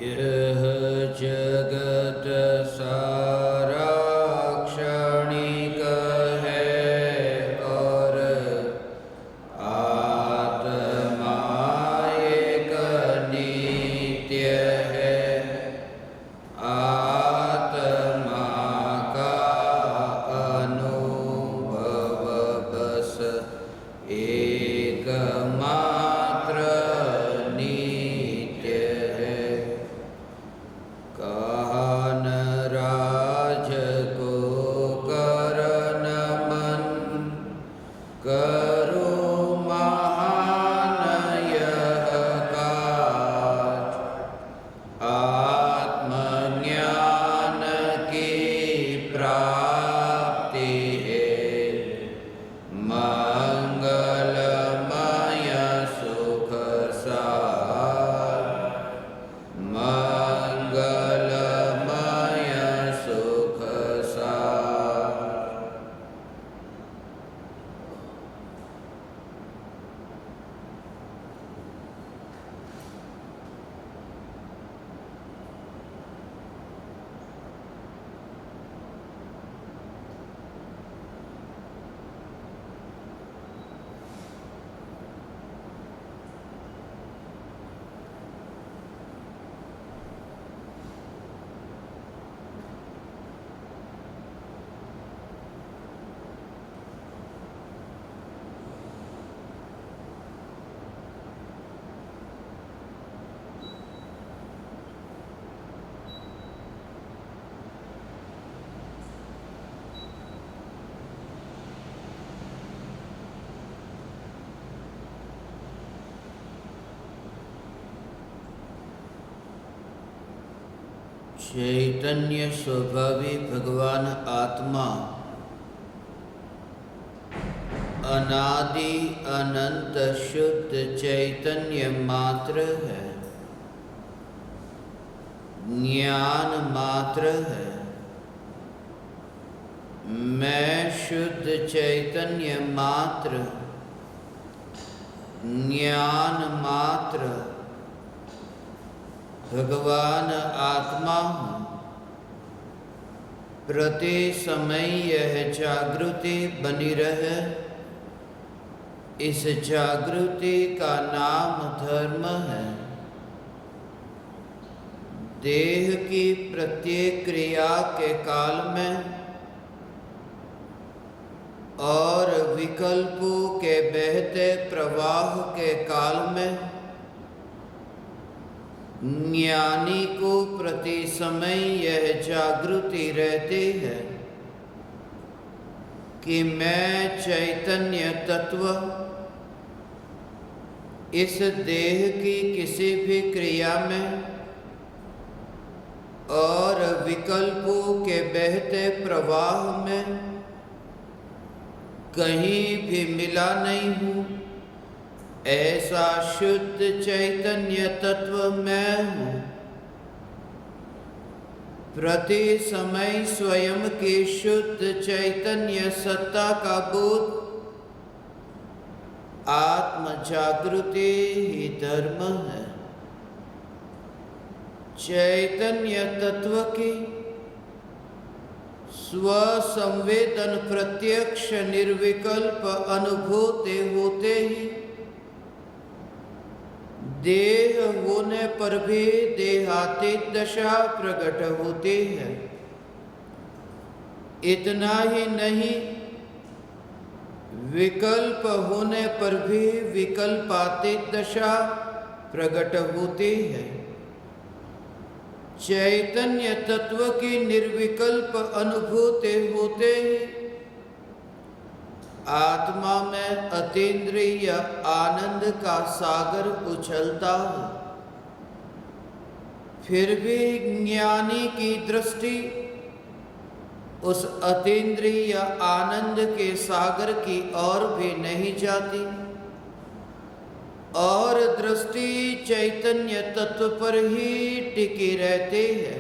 यह जगत सारा क्षणिक है और आत्मा एक नित्य है। आत्मा का अनुभव बस एकमात्र नित्य है। कहन राज को करन मन करो महान यह काज। आत्मज्ञान की प्राप्ति है मंगलमय सुख सार। मंगलमय सुख सार। चैतन्य स्वभावी भगवान आत्मा अनादि अनंत शुद्ध चैतन्य मात्र है, ज्ञान मात्र है। मैं शुद्ध चैतन्य मात्र, ज्ञान मात्र भगवान आत्मा हूँ। प्रति समय यह जागृति बनी रहे, इस जागृति का नाम धर्म है। देह की प्रत्येक क्रिया के काल में और विकल्पों के बहते प्रवाह के काल में ज्ञानी को प्रति समय यह जागृति रहती है कि मैं चैतन्य तत्व इस देह की किसी भी क्रिया में और विकल्पों के बहते प्रवाह में कहीं भी मिला नहीं हूँ। ऐसा शुद्ध चैतन्य तत्व मैं हूँ। प्रति समय स्वयं की शुद्ध चैतन्य सत्ता का बोध आत्म जागृति ही धर्म है। चैतन्य तत्व की स्वसंवेदन प्रत्यक्ष निर्विकल्प अनुभूति होते ही देह होने पर भी देहातीत दशा प्रकट होती है। इतना ही नहीं, विकल्प होने पर भी विकल्पातीत दशा प्रकट होती है। चैतन्य तत्व की निर्विकल्प अनुभूति होते ही आत्मा में अतीन्द्रिय आनंद का सागर उछलता है। फिर भी ज्ञानी की दृष्टि उस अतीन्द्रिय आनंद के सागर की ओर भी नहीं जाती और दृष्टि चैतन्य तत्व पर ही टिकी रहती है।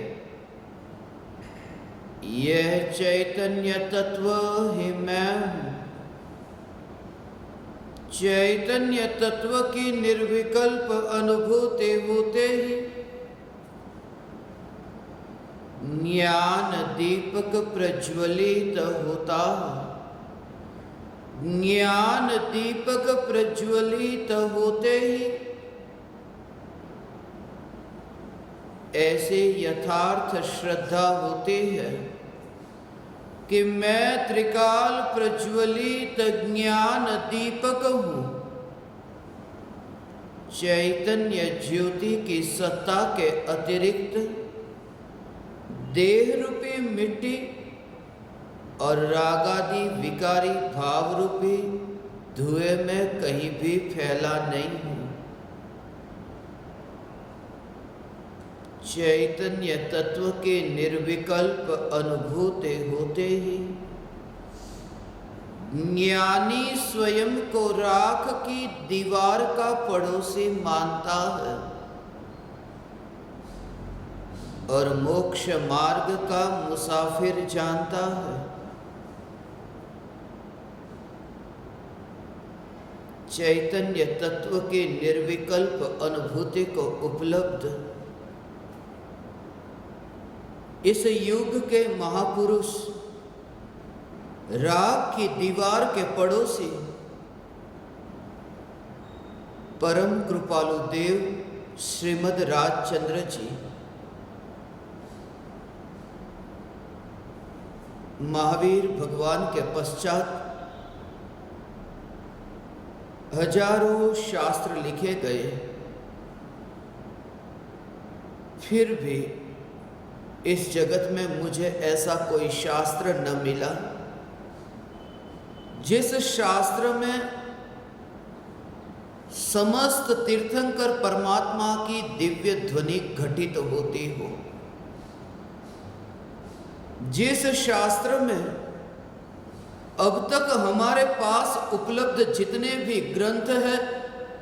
यह चैतन्य तत्व ही मैं हूँ। चैतन्य तत्व की निर्विकल्प अनुभूति होते ही ज्ञान दीपक प्रज्वलित होता है। ज्ञान दीपक प्रज्वलित होते ही ऐसे यथार्थ श्रद्धा होती है कि मैं त्रिकाल प्रज्वलित ज्ञान दीपक हूँ। चैतन्य ज्योति की सत्ता के अतिरिक्त देह रूपी मिट्टी और रागादि विकारी भाव रूपी धुएं में कहीं भी फैला नहीं हूँ। चैतन्य तत्व के निर्विकल्प अनुभूति होते ही ज्ञानी स्वयं को राख की दीवार का पड़ोसी मानता है और मोक्ष मार्ग का मुसाफिर जानता है। चैतन्य तत्व के निर्विकल्प अनुभूति को उपलब्ध इस युग के महापुरुष राग की दीवार के पड़ोसी परम कृपालु देव श्रीमद राजचंद्र जी महावीर भगवान के पश्चात हजारों शास्त्र लिखे गए, फिर भी इस जगत में मुझे ऐसा कोई शास्त्र न मिला जिस शास्त्र में समस्त तीर्थंकर परमात्मा की दिव्य ध्वनि घटित होती हो, जिस शास्त्र में अब तक हमारे पास उपलब्ध जितने भी ग्रंथ हैं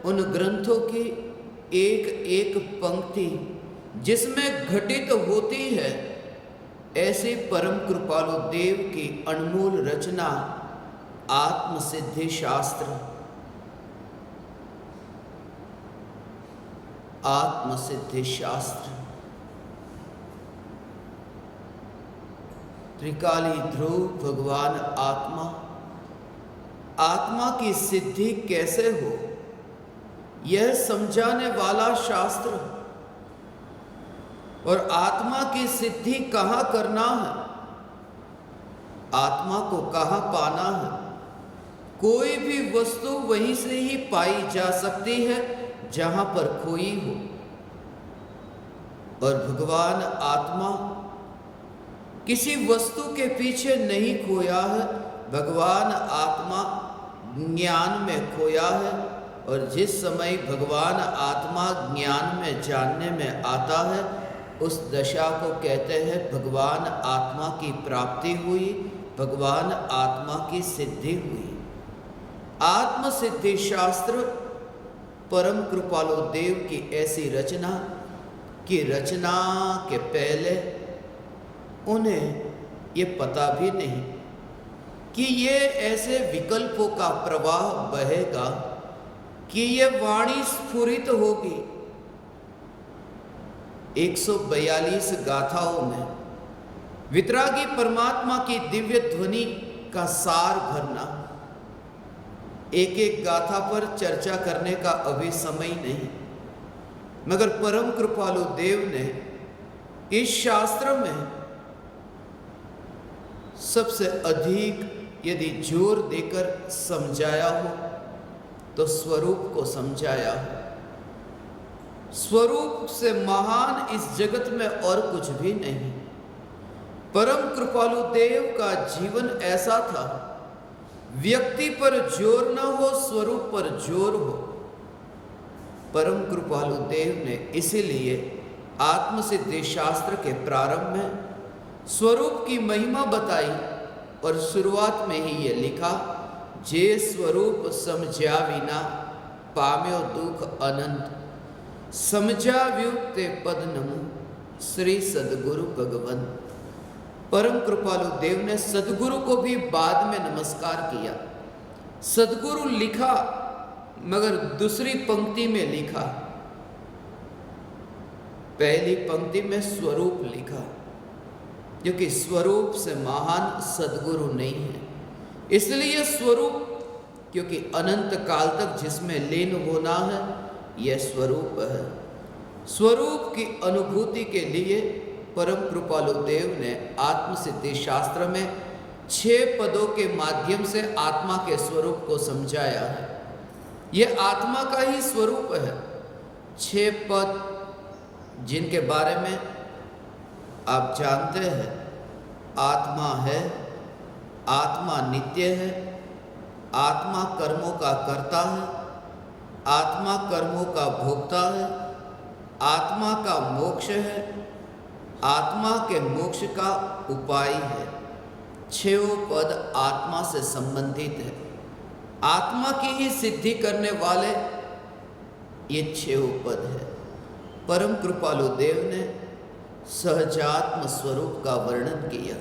उन ग्रंथों की एक एक पंक्ति जिसमें घटित होती है, ऐसे परम कृपालु देव की अनमोल रचना आत्मसिद्धि शास्त्र। आत्मसिद्धि शास्त्र त्रिकाली ध्रुव भगवान आत्मा, आत्मा की सिद्धि कैसे हो यह समझाने वाला शास्त्र और आत्मा की सिद्धि कहाँ करना है, आत्मा को कहाँ पाना है। कोई भी वस्तु वहीं से ही पाई जा सकती है जहां पर खोई हो, और भगवान आत्मा किसी वस्तु के पीछे नहीं खोया है। भगवान आत्मा ज्ञान में खोया है, और जिस समय भगवान आत्मा ज्ञान में जानने में आता है उस दशा को कहते हैं भगवान आत्मा की प्राप्ति हुई, भगवान आत्मा की सिद्धि हुई। आत्म सिद्धि शास्त्र परम कृपालु देव की ऐसी रचना कि रचना के पहले उन्हें ये पता भी नहीं कि ये ऐसे विकल्पों का प्रवाह बहेगा कि ये वाणी स्फुरित होगी। 142 गाथाओं में वितरागी परमात्मा की दिव्य ध्वनि का सार भरना, एक एक गाथा पर चर्चा करने का अभी समय नहीं, मगर परम कृपालु देव ने इस शास्त्र में सबसे अधिक यदि जोर देकर समझाया हो तो स्वरूप को समझाया हो। स्वरूप से महान इस जगत में और कुछ भी नहीं। परम कृपालु देव का जीवन ऐसा था, व्यक्ति पर जोर न हो, स्वरूप पर जोर हो। परम कृपालु देव ने इसीलिए आत्मसिद्धि शास्त्र के प्रारंभ में स्वरूप की महिमा बताई और शुरुआत में ही ये लिखा, जे स्वरूप समझा विना पाम्यो दुख अनंत, समझा व्युक्ते पद नमो श्री सदगुरु भगवन। परम कृपालु देव ने सदगुरु को भी बाद में नमस्कार किया। सदगुरु लिखा मगर दूसरी पंक्ति में लिखा, पहली पंक्ति में स्वरूप लिखा। क्योंकि स्वरूप से महान सद्गुरु नहीं है। इसलिए स्वरूप, क्योंकि अनंत काल तक जिसमें लीन होना है, यह स्वरूप है। स्वरूप की अनुभूति के लिए परम कृपालु देव ने आत्मसिद्धि शास्त्र में 6 पदों के माध्यम से आत्मा के स्वरूप को समझाया है। यह आत्मा का ही स्वरूप है। 6 पद जिनके बारे में आप जानते हैं। आत्मा है, आत्मा नित्य है, आत्मा कर्मों का कर्ता है, आत्मा कर्मों का भोक्ता है, आत्मा का मोक्ष है, आत्मा के मोक्ष का उपाय है। 6 पद आत्मा से संबंधित है। आत्मा की ही सिद्धि करने वाले ये 6 पद है। परम कृपालु देव ने सहजात्म स्वरूप का वर्णन किया।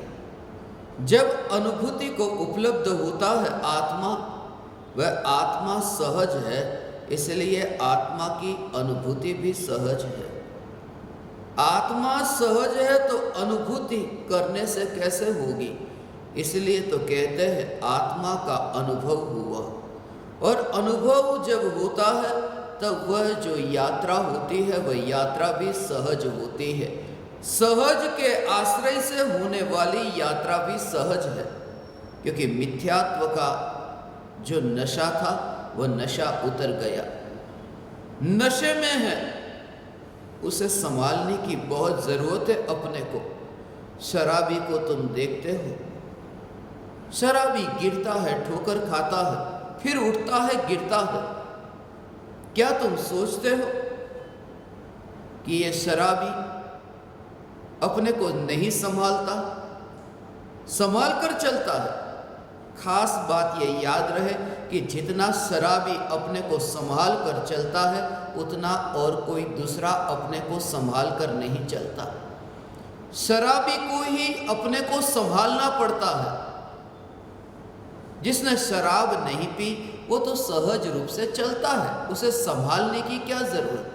जब अनुभूति को उपलब्ध होता है आत्मा, वह आत्मा सहज है, इसलिए आत्मा की अनुभूति भी सहज है। आत्मा सहज है तो अनुभूति करने से कैसे होगी? इसलिए तो कहते हैं आत्मा का अनुभव हुआ। और अनुभव जब होता है तब वह जो यात्रा होती है वह यात्रा भी सहज होती है। सहज के आश्रय से होने वाली यात्रा भी सहज है, क्योंकि मिथ्यात्व का जो नशा था वह नशा उतर गया। नशे में है, उसे संभालने की बहुत ज़रूरत है अपने को। शराबी को तुम देखते हो, शराबी गिरता है, ठोकर खाता है, फिर उठता है, गिरता है। क्या तुम सोचते हो कि ये शराबी अपने को नहीं संभालता? संभाल कर चलता है। खास बात ये याद रहे कि जितना शराबी अपने को संभाल कर चलता है, उतना और कोई दूसरा अपने को संभाल कर नहीं चलता। शराबी को ही अपने को संभालना पड़ता है। जिसने शराब नहीं पी वो तो सहज रूप से चलता है, उसे संभालने की क्या जरूरत?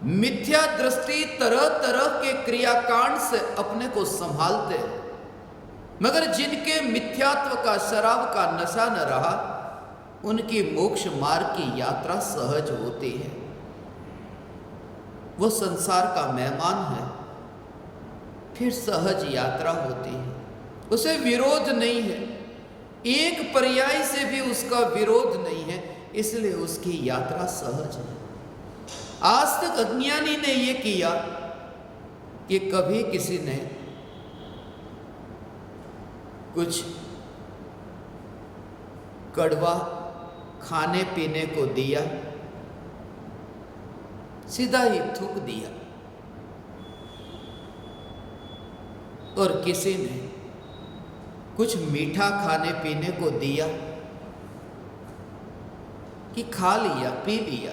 मिथ्या दृष्टि तरह तरह के क्रियाकांड से अपने को संभालते हैं, मगर जिनके मिथ्यात्व का, शराब का नशा न रहा, उनकी मोक्ष मार्ग की यात्रा सहज होती है। वो संसार का मेहमान है, फिर सहज यात्रा होती है। उसे विरोध नहीं है, एक पर्याय से भी उसका विरोध नहीं है, इसलिए उसकी यात्रा सहज है। आज तक अज्ञानी ने यह किया कि कभी किसी ने कुछ कड़वा खाने पीने को दिया, सीधा ही थूक दिया, और किसी ने कुछ मीठा खाने पीने को दिया कि खा लिया, पी लिया।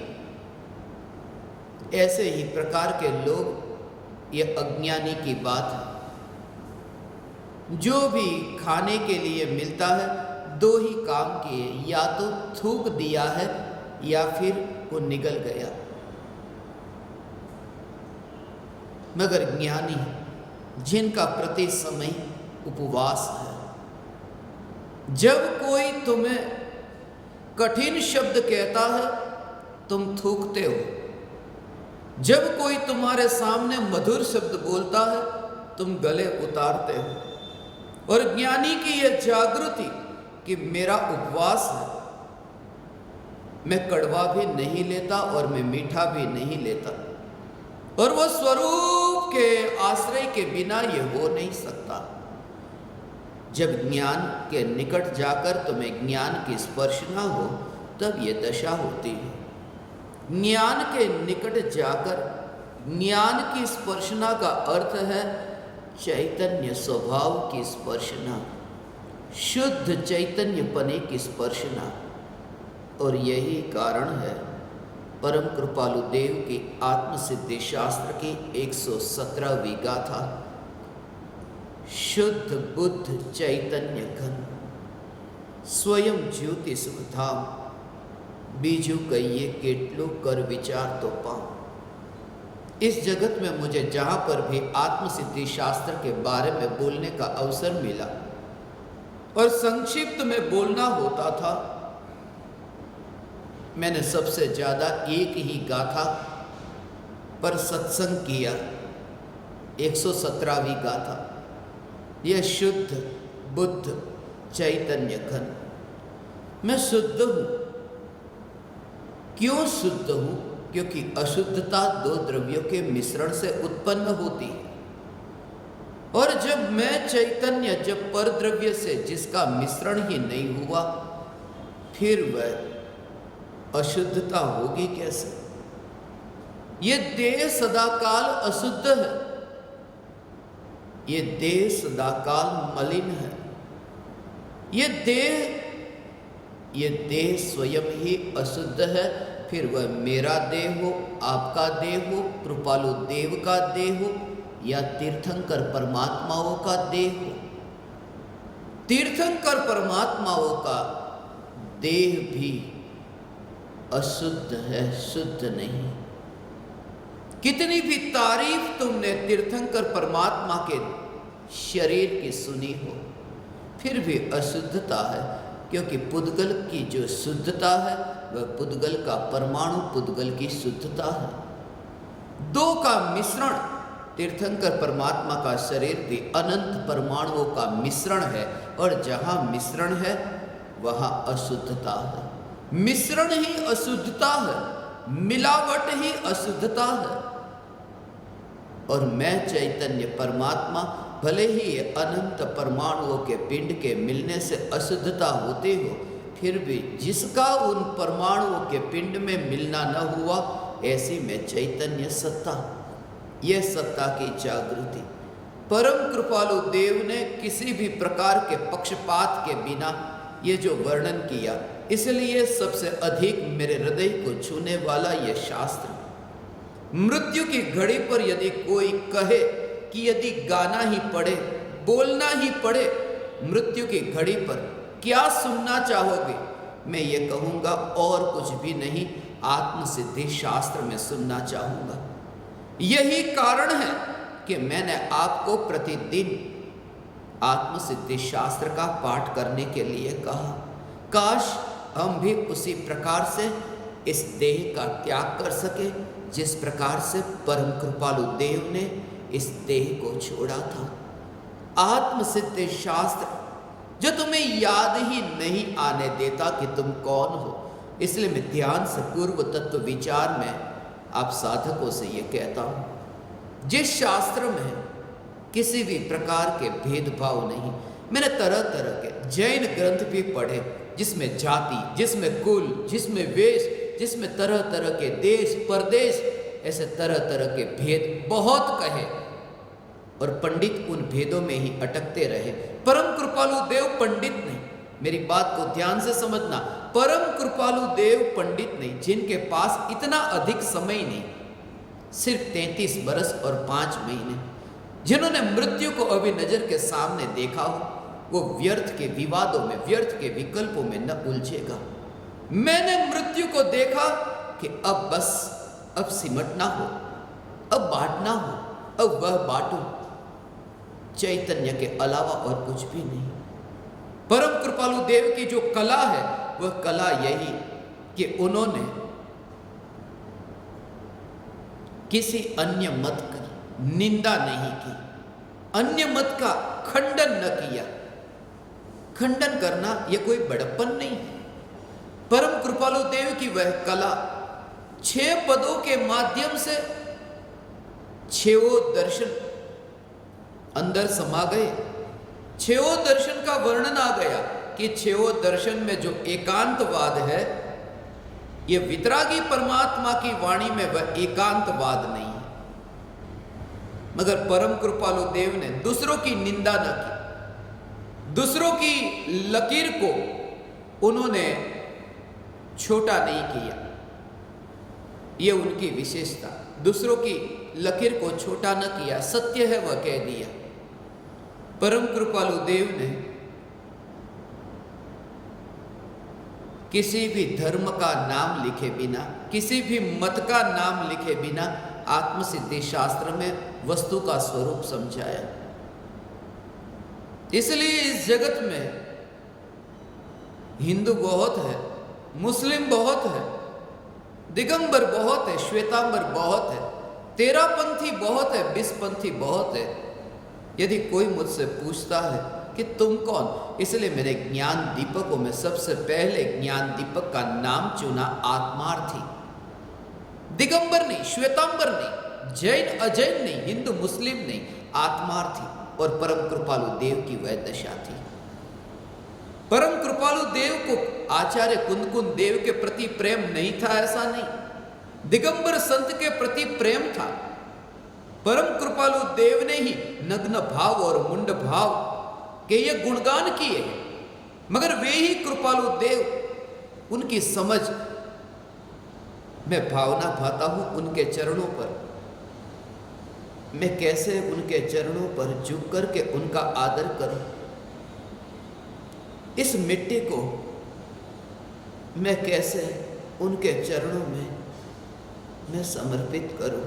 ऐसे ही प्रकार के लोग, ये अज्ञानी की बात है। जो भी खाने के लिए मिलता है, 2 ही काम किए, या तो थूक दिया है या फिर वो निगल गया। मगर ज्ञानी जिनका प्रति समय उपवास है, जब कोई तुम्हें कठिन शब्द कहता है तुम थूकते हो, जब कोई तुम्हारे सामने मधुर शब्द बोलता है तुम गले उतारते हो। और ज्ञानी की यह जागृति कि मेरा उपवास है, मैं कड़वा भी नहीं लेता और मैं मीठा भी नहीं लेता, और वह स्वरूप के आश्रय के बिना यह हो नहीं सकता। जब ज्ञान के निकट जाकर तुम्हें ज्ञान की स्पर्श ना हो, तब ये दशा होती है। ज्ञान के निकट जाकर ज्ञान की स्पर्शना का अर्थ है चैतन्य स्वभाव की स्पर्शना, शुद्ध चैतन्य पने की स्पर्शना। और यही कारण है परम कृपालु देव की आत्मसिद्धि शास्त्र की 117वीं गाथा, शुद्ध बुद्ध चैतन्य घन स्वयं ज्योति सुखधाम, बीजू कहिए કેટલું कर विचार तो पाओ। इस जगत में मुझे जहाँ पर भी आत्मसिद्धि शास्त्र के बारे में बोलने का अवसर मिला और संक्षिप्त में बोलना होता था, मैंने सबसे ज़्यादा एक ही गाथा पर सत्संग किया, 117वीं गाथा। यह शुद्ध बुद्ध चैतन्य घन। मैं शुद्ध हूँ। क्यों शुद्ध हूँ? क्योंकि अशुद्धता दो द्रव्यों के मिश्रण से उत्पन्न होती है, और जब मैं चैतन्य, जब पर द्रव्य से जिसका मिश्रण ही नहीं हुआ, फिर वह अशुद्धता होगी कैसे? ये देह सदाकाल अशुद्ध है, ये देह सदाकाल मलिन है। ये देह स्वयं ही अशुद्ध है, फिर वह मेरा देह हो, आपका देह हो, कृपालु देव का देह हो, या तीर्थंकर परमात्माओं का देह हो। तीर्थंकर परमात्माओं का देह भी अशुद्ध है, शुद्ध नहीं। कितनी भी तारीफ तुमने तीर्थंकर परमात्मा के शरीर की सुनी हो, फिर भी अशुद्धता है, क्योंकि पुद्गल की जो शुद्धता है वह पुद्गल का परमाणु पुद्गल की शुद्धता है। दो का मिश्रण, तीर्थंकर परमात्मा का शरीर भी अनंत परमाणुओं का मिश्रण है, और जहाँ मिश्रण है वहाँ अशुद्धता है। मिश्रण ही अशुद्धता है, मिलावट ही अशुद्धता है। और मैं चैतन्य परमात्मा, भले ही ये अनंत परमाणुओं के पिंड के मिलने से अशुद्धता होते हो, फिर भी जिसका उन परमाणुओं के पिंड में मिलना न हुआ, ऐसी में चैतन्य सत्ता, यह सत्ता की जागृति। परम कृपालु देव ने किसी भी प्रकार के पक्षपात के बिना ये जो वर्णन किया, इसलिए सबसे अधिक मेरे हृदय को छूने वाला यह शास्त्र। मृत्यु की घड़ी पर यदि कोई कहे कि यदि गाना ही पड़े, बोलना ही पड़े, मृत्यु की घड़ी पर क्या सुनना चाहोगे? मैं ये कहूँगा और कुछ भी नहीं, आत्मसिद्धि शास्त्र में सुनना चाहूँगा। यही कारण है कि मैंने आपको प्रतिदिन आत्मसिद्धि शास्त्र का पाठ करने के लिए कहा। काश हम भी उसी प्रकार से इस देह का त्याग कर सके, जिस प्रकार से परम कृपालु देव ने इस देह को छोड़ा था। आत्मसिद्धि शास्त्र जो तुम्हें याद ही नहीं आने देता कि तुम कौन हो, इसलिए मैं ध्यान से पूर्व तत्व विचार में आप साधकों से ये कहता हूँ, जिस शास्त्र में किसी भी प्रकार के भेदभाव नहीं। मैंने तरह तरह के जैन ग्रंथ भी पढ़े, जिसमें जाति, जिसमें कुल, जिसमें वेश, जिसमें तरह तरह के देश परदेश, ऐसे तरह तरह के भेद बहुत कहे, और पंडित उन भेदों में ही अटकते रहे। परम कृपालु देव पंडित नहीं, मेरी बात को ध्यान से समझना, परम कृपालु देव पंडित नहीं, जिनके पास इतना अधिक समय नहीं, सिर्फ 33 बरस और 5 महीने, जिन्होंने मृत्यु को अभी नजर के सामने देखा हो, वो व्यर्थ के विवादों में, व्यर्थ के विकल्पों में न उलझेगा। मैंने मृत्यु को देखा कि अब बस, अब सिमटना हो, अब बांटना हो, अब वह बांटो, चैतन्य के अलावा और कुछ भी नहीं। परम कृपालु देव की जो कला है, वह कला यही कि उन्होंने किसी अन्य मत की निंदा नहीं की, अन्य मत का खंडन न किया। खंडन करना यह कोई बड़प्पन नहीं है। परम कृपालु देव की वह कला 6 पदों के माध्यम से 6 दर्शन अंदर समा गए। 6 दर्शन का वर्णन आ गया कि 6 दर्शन में जो एकांतवाद है, यह वितरागी परमात्मा की वाणी में वह एकांतवाद नहीं है। मगर परम कृपालु देव ने दूसरों की निंदा न की, दूसरों की लकीर को उन्होंने छोटा नहीं किया। यह उनकी विशेषता, दूसरों की लकीर को छोटा न किया, सत्य है वह कह दिया। परम कृपालु देव ने किसी भी धर्म का नाम लिखे बिना, किसी भी मत का नाम लिखे बिना आत्मसिद्धि शास्त्र में वस्तु का स्वरूप समझाया। इसलिए इस जगत में हिंदू बहुत है, मुस्लिम बहुत है, दिगंबर बहुत है, श्वेतांबर बहुत है, तेरापंथी बहुत है, बिसपंथी बहुत है। यदि कोई मुझसे पूछता है कि तुम कौन, इसलिए मेरे ज्ञान दीपकों में सबसे पहले ज्ञान दीपक का नाम चुना आत्मार्थी। दिगंबर नहीं, श्वेतांबर नहीं, जैन अजैन नहीं, हिंदू मुस्लिम नहीं, आत्मार्थी। और परम कृपालु देव की वह दशा थी। परम कृपालु देव को आचार्य कुंदकुंद देव के प्रति प्रेम नहीं था ऐसा नहीं, दिगंबर संत के प्रति प्रेम था। परम कृपालु देव ने ही नग्न भाव और मुंड भाव के ये गुणगान किए, मगर वे ही कृपालु देव, उनकी समझ मैं भावना भाता हूं उनके चरणों पर। मैं कैसे उनके चरणों पर झुक करके उनका आदर करूं, इस मिट्टी को मैं कैसे उनके चरणों में मैं समर्पित करूं।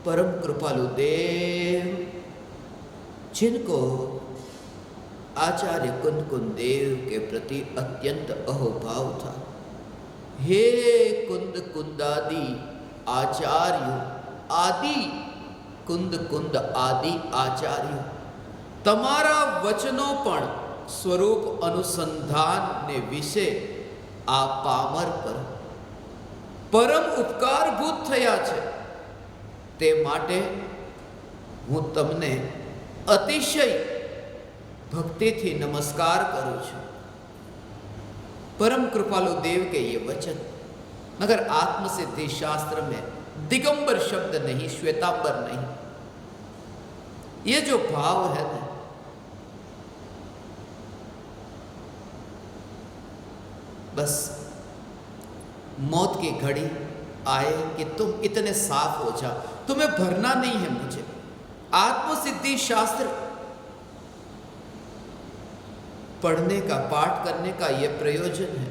परम कृपालु देव जिनको आचार्य कुंदकुंद देव के प्रति अत्यंत अहोभाव था। हे कुंद कुंदादि आचार्य आदि कुंद कुंद आदि आचार्य, तमारा वचनो पण स्वरूप अनुसंधान ने विषय आ पामर पर परम उपकारभूत થયા છે। તે માટે હું તમને अतिशय भक्तिથી नमस्कार करूं છું। परम कृपालु देव के ये वचन, मगर आत्मसिद्धि शास्त्र में दिगंबर शब्द नहीं, श्वेतांबर नहीं। ये जो भाव है ना, बस मौत की घड़ी आए कि तुम इतने साफ हो जाओ, तुम्हें भरना नहीं है मुझे। आत्मसिद्धि शास्त्र पढ़ने का, पाठ करने का यह प्रयोजन है।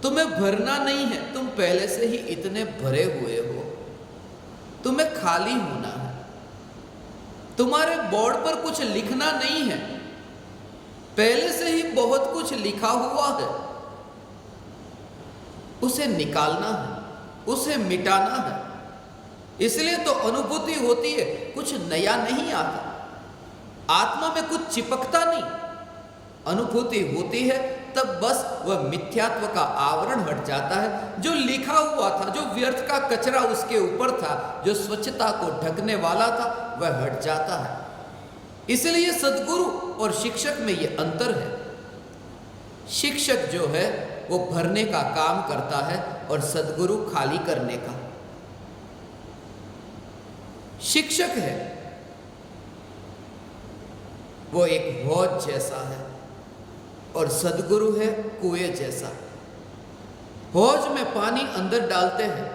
तुम्हें भरना नहीं है, तुम पहले से ही इतने भरे हुए हो, तुम्हें खाली होना है। तुम्हारे बोर्ड पर कुछ लिखना नहीं है, पहले से ही बहुत कुछ लिखा हुआ है, उसे निकालना है, उसे मिटाना है। इसलिए तो अनुभूति होती है, कुछ नया नहीं आता, आत्मा में कुछ चिपकता नहीं। अनुभूति होती है तब बस वह मिथ्यात्व का आवरण हट जाता है, जो लिखा हुआ था, जो व्यर्थ का कचरा उसके ऊपर था, जो स्वच्छता को ढकने वाला था, वह हट जाता है। इसलिए सद्गुरु और शिक्षक में यह अंतर है। शिक्षक जो है वो भरने का काम करता है और सद्गुरु खाली करने का। शिक्षक है वो एक हौज जैसा है और सद्गुरु है कुएं जैसा। हौज में पानी अंदर डालते हैं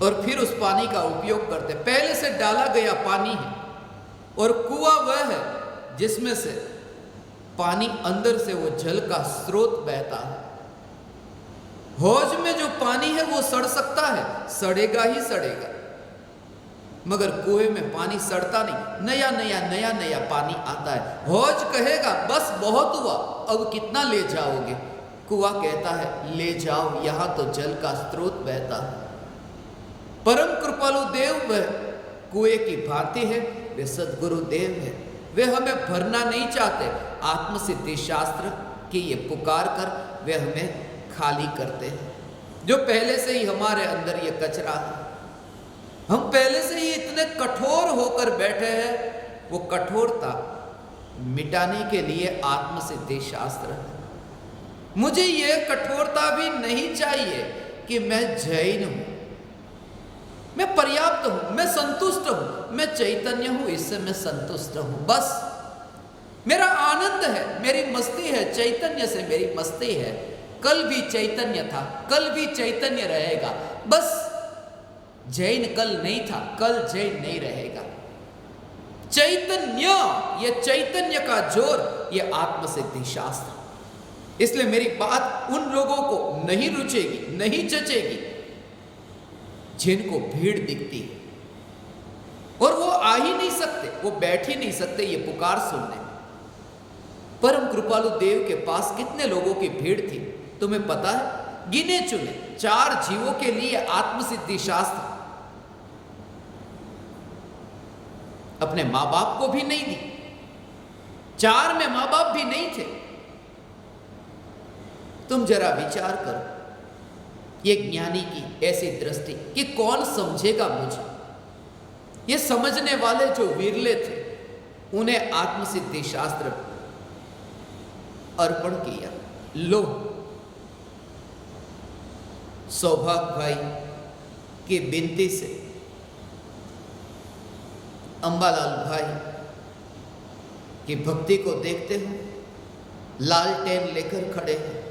और फिर उस पानी का उपयोग करते हैं, पहले से डाला गया पानी है। और कुआं वह है जिसमें से पानी अंदर से वो जल का स्रोत बहता है। हौज में जो पानी है वो सड़ सकता है, सड़ेगा ही सड़ेगा, मगर कुएं में पानी सड़ता नहीं, नया नया नया नया पानी आता है। हौज कहेगा बस बहुत हुआ, अब कितना ले जाओगे? कुआं कहता है ले जाओ, यहां तो जल का स्रोत बहता है। परम कृपालु देव वह कुएं की भांति है, वे सद्गुरु देव है। वे हमें भरना नहीं चाहते। आत्मसिद्धि शास्त्र की ये पुकार कर वे हमें खाली करते हैं, जो पहले से ही हमारे अंदर ये कचरा है। हम पहले से ही इतने कठोर होकर बैठे हैं, वो कठोरता मिटाने के लिए आत्मसिद्धि शास्त्र है। मुझे ये कठोरता भी नहीं चाहिए कि मैं जैन हूं, मैं पर्याप्त हूं, मैं संतुष्ट हूं, मैं चैतन्य हूं, इससे मैं संतुष्ट हूं। बस मेरा आनंद है, मेरी मस्ती है, चैतन्य से मेरी मस्ती है। कल भी चैतन्य था, कल भी चैतन्य रहेगा। बस जैन कल नहीं था, कल जैन नहीं रहेगा। चैतन्य, ये चैतन्य का जोर, ये आत्मसिद्धि शास्त्र। इसलिए मेरी बात उन लोगों को नहीं रुचेगी, नहीं जचेगी जिनको भीड़ दिखती है और वो आ ही नहीं सकते, वो बैठ ही नहीं सकते ये पुकार सुनने। परम कृपालु देव के पास कितने लोगों की भीड़ थी तुम्हें पता है? गिने चुने 4 जीवों के लिए आत्मसिद्धि शास्त्र अपने मां बाप को भी नहीं दी। 4 में मां बाप भी नहीं थे। तुम जरा विचार करो, ये ज्ञानी की ऐसी दृष्टि कि कौन समझेगा मुझे। ये समझने वाले जो विरले थे उन्हें आत्मसिद्धि शास्त्र अर्पण किया। लो, सौभाग्य भाई की विनती से अंबालाल भाई की भक्ति को देखते हो, लालटेन लेकर खड़े हैं।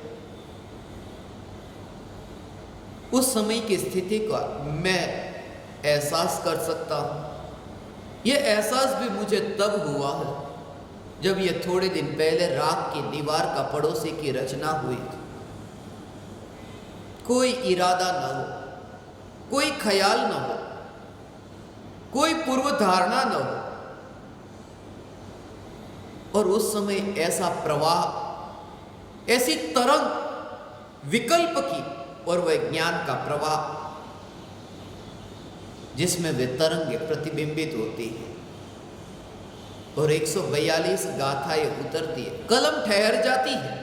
उस समय की स्थिति का मैं एहसास कर सकता हूं। यह एहसास भी मुझे तब हुआ है जब ये थोड़े दिन पहले राख की दीवार का पड़ोसी की रचना हुई थी। कोई इरादा न हो, कोई ख्याल न हो, कोई पूर्व धारणा न हो, और उस समय ऐसा प्रवाह, ऐसी तरंग विकल्प की और वह ज्ञान का प्रवाह जिसमें वे तरंगे प्रतिबिंबित होती है और 142 गाथाएं उतरती है। कलम ठहर जाती है,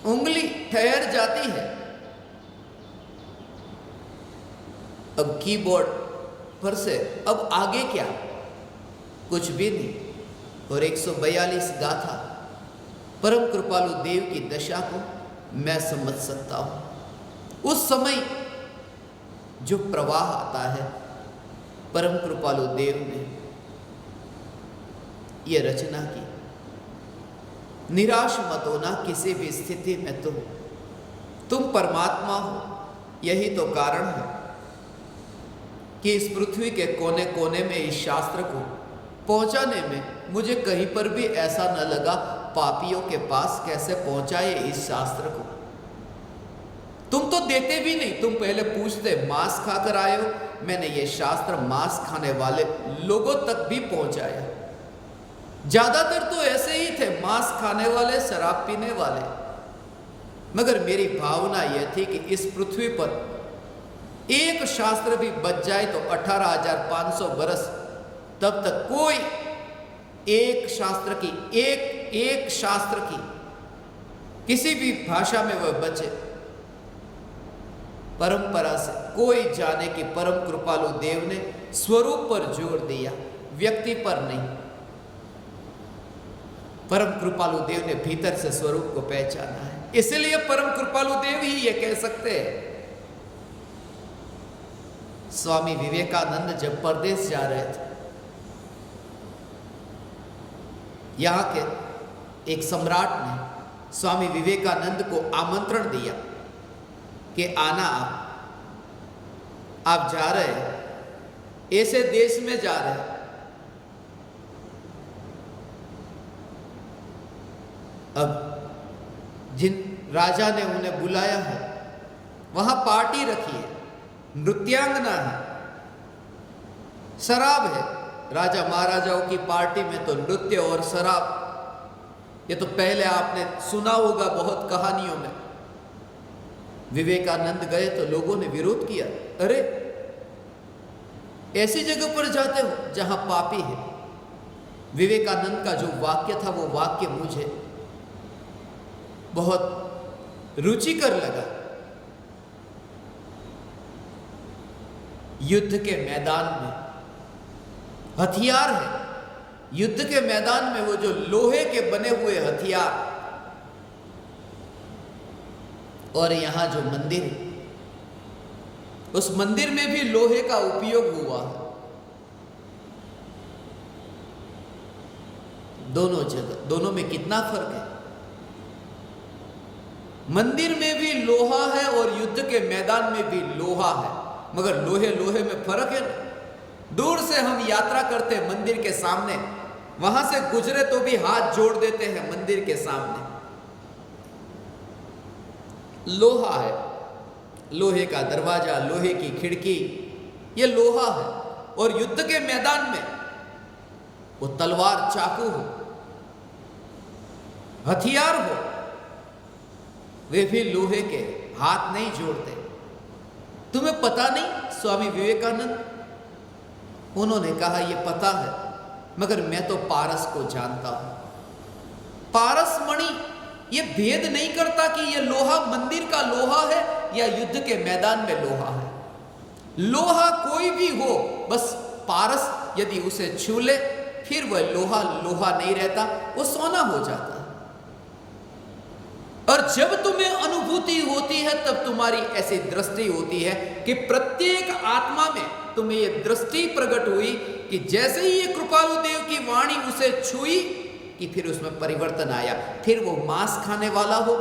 उंगली ठहर जाती है। अब कीबोर्ड पर से अब आगे क्या? कुछ भी नहीं। और 142 गाथा परम कृपालु देव की दशा को मैं समझ सकता हूं। उस समय जो प्रवाह आता है, परम कृपालु देव ने यह रचना की। निराश मत होना किसी भी स्थिति में। तुम परमात्मा हो, यही तो कारण है कि इस पृथ्वी के कोने कोने में इस शास्त्र को पहुंचाने में मुझे कहीं पर भी ऐसा न लगा पापियों के पास कैसे पहुंचाए इस शास्त्र को। तुम तो देते भी नहीं, तुम पहले पूछते मांस खाकर आए हो। मैंने ये शास्त्र मांस खाने वाले लोगों तक भी पहुंचाया। ज्यादातर तो ऐसे ही थे, मांस खाने वाले, शराब पीने वाले। मगर मेरी भावना यह थी कि इस पृथ्वी पर एक शास्त्र भी बच जाए तो 18,500 बरस तब तक कोई एक शास्त्र की एक शास्त्र की किसी भी भाषा में वह बचे। परंपरा से कोई जाने कि परम कृपालु देव ने स्वरूप पर जोर दिया, व्यक्ति पर नहीं। परम कृपालु देव ने भीतर से स्वरूप को पहचाना है, इसलिए परम कृपालु देव ही ये कह सकते हैं। स्वामी विवेकानंद जब परदेश जा रहे थे, यहां के एक सम्राट ने स्वामी विवेकानंद को आमंत्रण दिया कि आना, आप जा रहे हैं, ऐसे देश में जा रहे हैं, अब जिन राजा ने उन्हें बुलाया है वहां पार्टी रखी है, नृत्यांगना है, शराब है। राजा महाराजाओं की पार्टी में तो नृत्य और शराब, ये तो पहले आपने सुना होगा बहुत कहानियों में। विवेकानंद गए तो लोगों ने विरोध किया, अरे ऐसी जगह पर जाते हो जहां पापी है। विवेकानंद का जो वाक्य था वो वाक्य मुझे बहुत रुचिकर लगा। युद्ध के मैदान में हथियार है, युद्ध के मैदान में वो जो लोहे के बने हुए हथियार, और यहां जो मंदिर है, उस मंदिर में भी लोहे का उपयोग हुआ है। दोनों जगह, दोनों में कितना फर्क है। मंदिर में भी लोहा है और युद्ध के मैदान में भी लोहा है, मगर लोहे लोहे में फर्क है ना। दूर से हम यात्रा करते हैं मंदिर के सामने, वहां से गुजरे तो भी हाथ जोड़ देते हैं मंदिर के सामने। लोहा है लोहे का दरवाजा, लोहे की खिड़की, ये लोहा है। और युद्ध के मैदान में वो तलवार, चाकू हो, हथियार हो, वे भी लोहे के, हाथ नहीं जोड़ते। तुम्हें पता नहीं? स्वामी विवेकानंद, उन्होंने कहा ये पता है, मगर मैं तो पारस को जानता हूं। पारस मणि ये भेद नहीं करता कि ये लोहा मंदिर का लोहा है या युद्ध के मैदान में लोहा है। लोहा कोई भी हो, बस पारस यदि उसे छू ले, फिर वह लोहा लोहा नहीं रहता, वो सोना हो जाता है। और जब तुम्हें अनुभूति होती है, तब तुम्हारी ऐसी दृष्टि होती है कि प्रत्येक आत्मा में तुम्हें यह दृष्टि प्रकट हुई कि जैसे ही ये कृपालु देव की वाणी उसे छुई कि फिर उसमें परिवर्तन आया। फिर वो मांस खाने वाला हो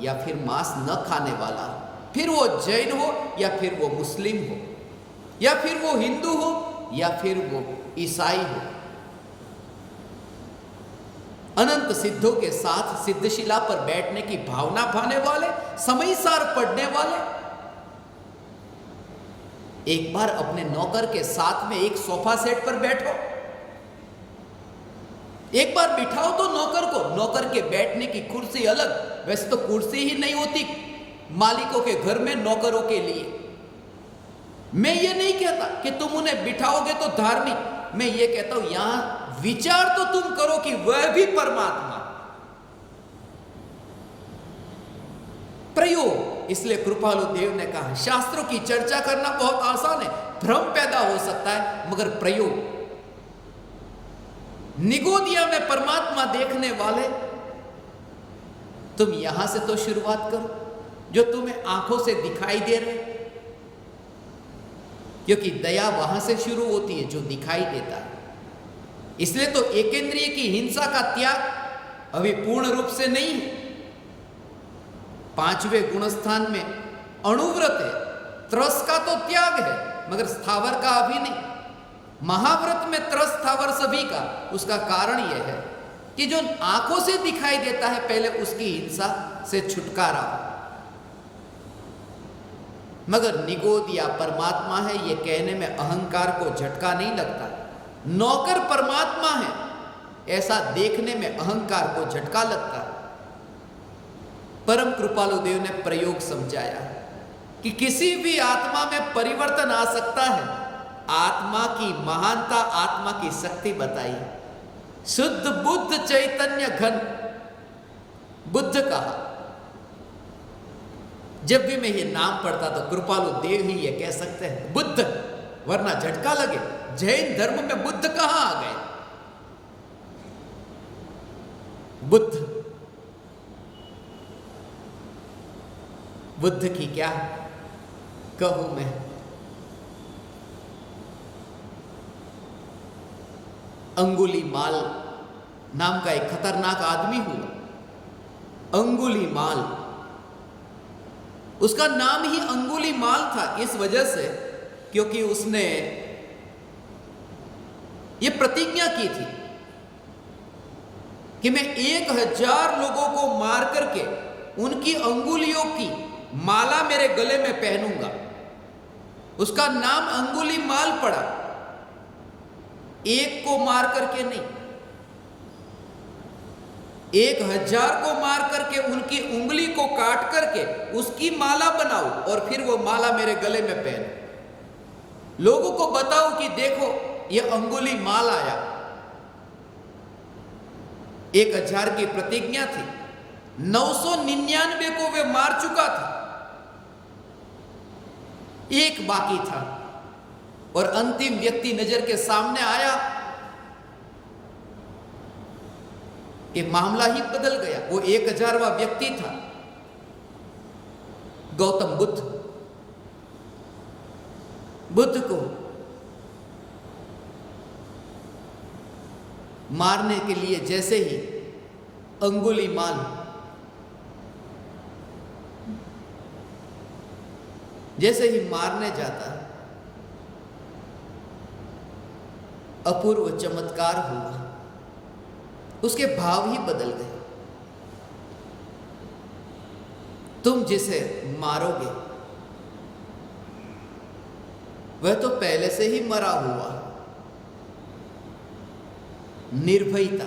या फिर मांस न खाने वाला हो, फिर वो जैन हो या फिर वो मुस्लिम हो, या फिर वो हिंदू हो या फिर वो ईसाई हो। अनंत सिद्धों के साथ सिद्धशिला पर बैठने की भावना भाने वाले, समयसार पढ़ने वाले, एक बार अपने नौकर के साथ में एक सोफा सेट पर बैठो, एक बार बिठाओ तो नौकर को। नौकर के बैठने की कुर्सी अलग, वैसे तो कुर्सी ही नहीं होती मालिकों के घर में नौकरों के लिए। मैं ये नहीं कहता कि तुम उन्हें बिठाओगे तो धार्मिक, मैं ये कहता हूं यहां विचार तो तुम करो कि वह भी परमात्मा। प्रयोग, इसलिए कृपालु देव ने कहा शास्त्रों की चर्चा करना बहुत आसान है, भ्रम पैदा हो सकता है, मगर प्रयोग। निगोदिया में परमात्मा देखने वाले, तुम यहां से तो शुरुआत करो जो तुम्हें आंखों से दिखाई दे रहे, क्योंकि दया वहां से शुरू होती है जो दिखाई देता है। इसलिए तो एकेंद्रिय की हिंसा का त्याग अभी पूर्ण रूप से नहीं है। 5वें गुणस्थान में अणुव्रत है, त्रस का तो त्याग है, मगर स्थावर का अभी नहीं। महाव्रत में त्रस स्थावर सभी का। उसका कारण यह है कि जो आंखों से दिखाई देता है, पहले उसकी हिंसा से छुटकारा हो। मगर निगोद या परमात्मा है, यह कहने में अहंकार को झटका नहीं लगता। नौकर परमात्मा है, ऐसा देखने में अहंकार को झटका लगता है। परम कृपालु देव ने प्रयोग समझाया कि किसी भी आत्मा में परिवर्तन आ सकता है। आत्मा की महानता, आत्मा की शक्ति बताई। शुद्ध बुद्ध चैतन्य घन बुद्ध कहा। जब भी मैं ये नाम पढ़ता तो कृपालु देव ही ये कह सकते हैं बुद्ध, वरना झटका लगे जैन धर्म में बुद्ध कहां आ गए। बुद्ध, बुद्ध की क्या कहूं मैं। अंगुलीमाल नाम का एक खतरनाक आदमी हुआ। अंगुलीमाल, उसका नाम ही अंगुलीमाल था इस वजह से क्योंकि उसने ये प्रतिज्ञा की थी कि मैं 1000 लोगों को मार करके उनकी अंगुलियों की माला मेरे गले में पहनूंगा। उसका नाम अंगुलीमाल पड़ा, एक को मार करके नहीं, 1000 को मार करके उनकी उंगली को काट करके उसकी माला बनाओ और फिर वो माला मेरे गले में पहनो। लोगों को बताओ कि देखो ये अंगुलीमाल आया। 1000 की प्रतिज्ञा थी, 999 को वे मार चुका था, एक बाकी था और अंतिम व्यक्ति नजर के सामने आया कि मामला ही बदल गया। वो 1000वां व्यक्ति था गौतम बुद्ध। बुद्ध को मारने के लिए जैसे ही अंगुलीमाल जैसे ही मारने जाता है, अपूर्व चमत्कार हुआ, उसके भाव ही बदल गए। तुम जिसे मारोगे वह तो पहले से ही मरा हुआ। निर्भयता,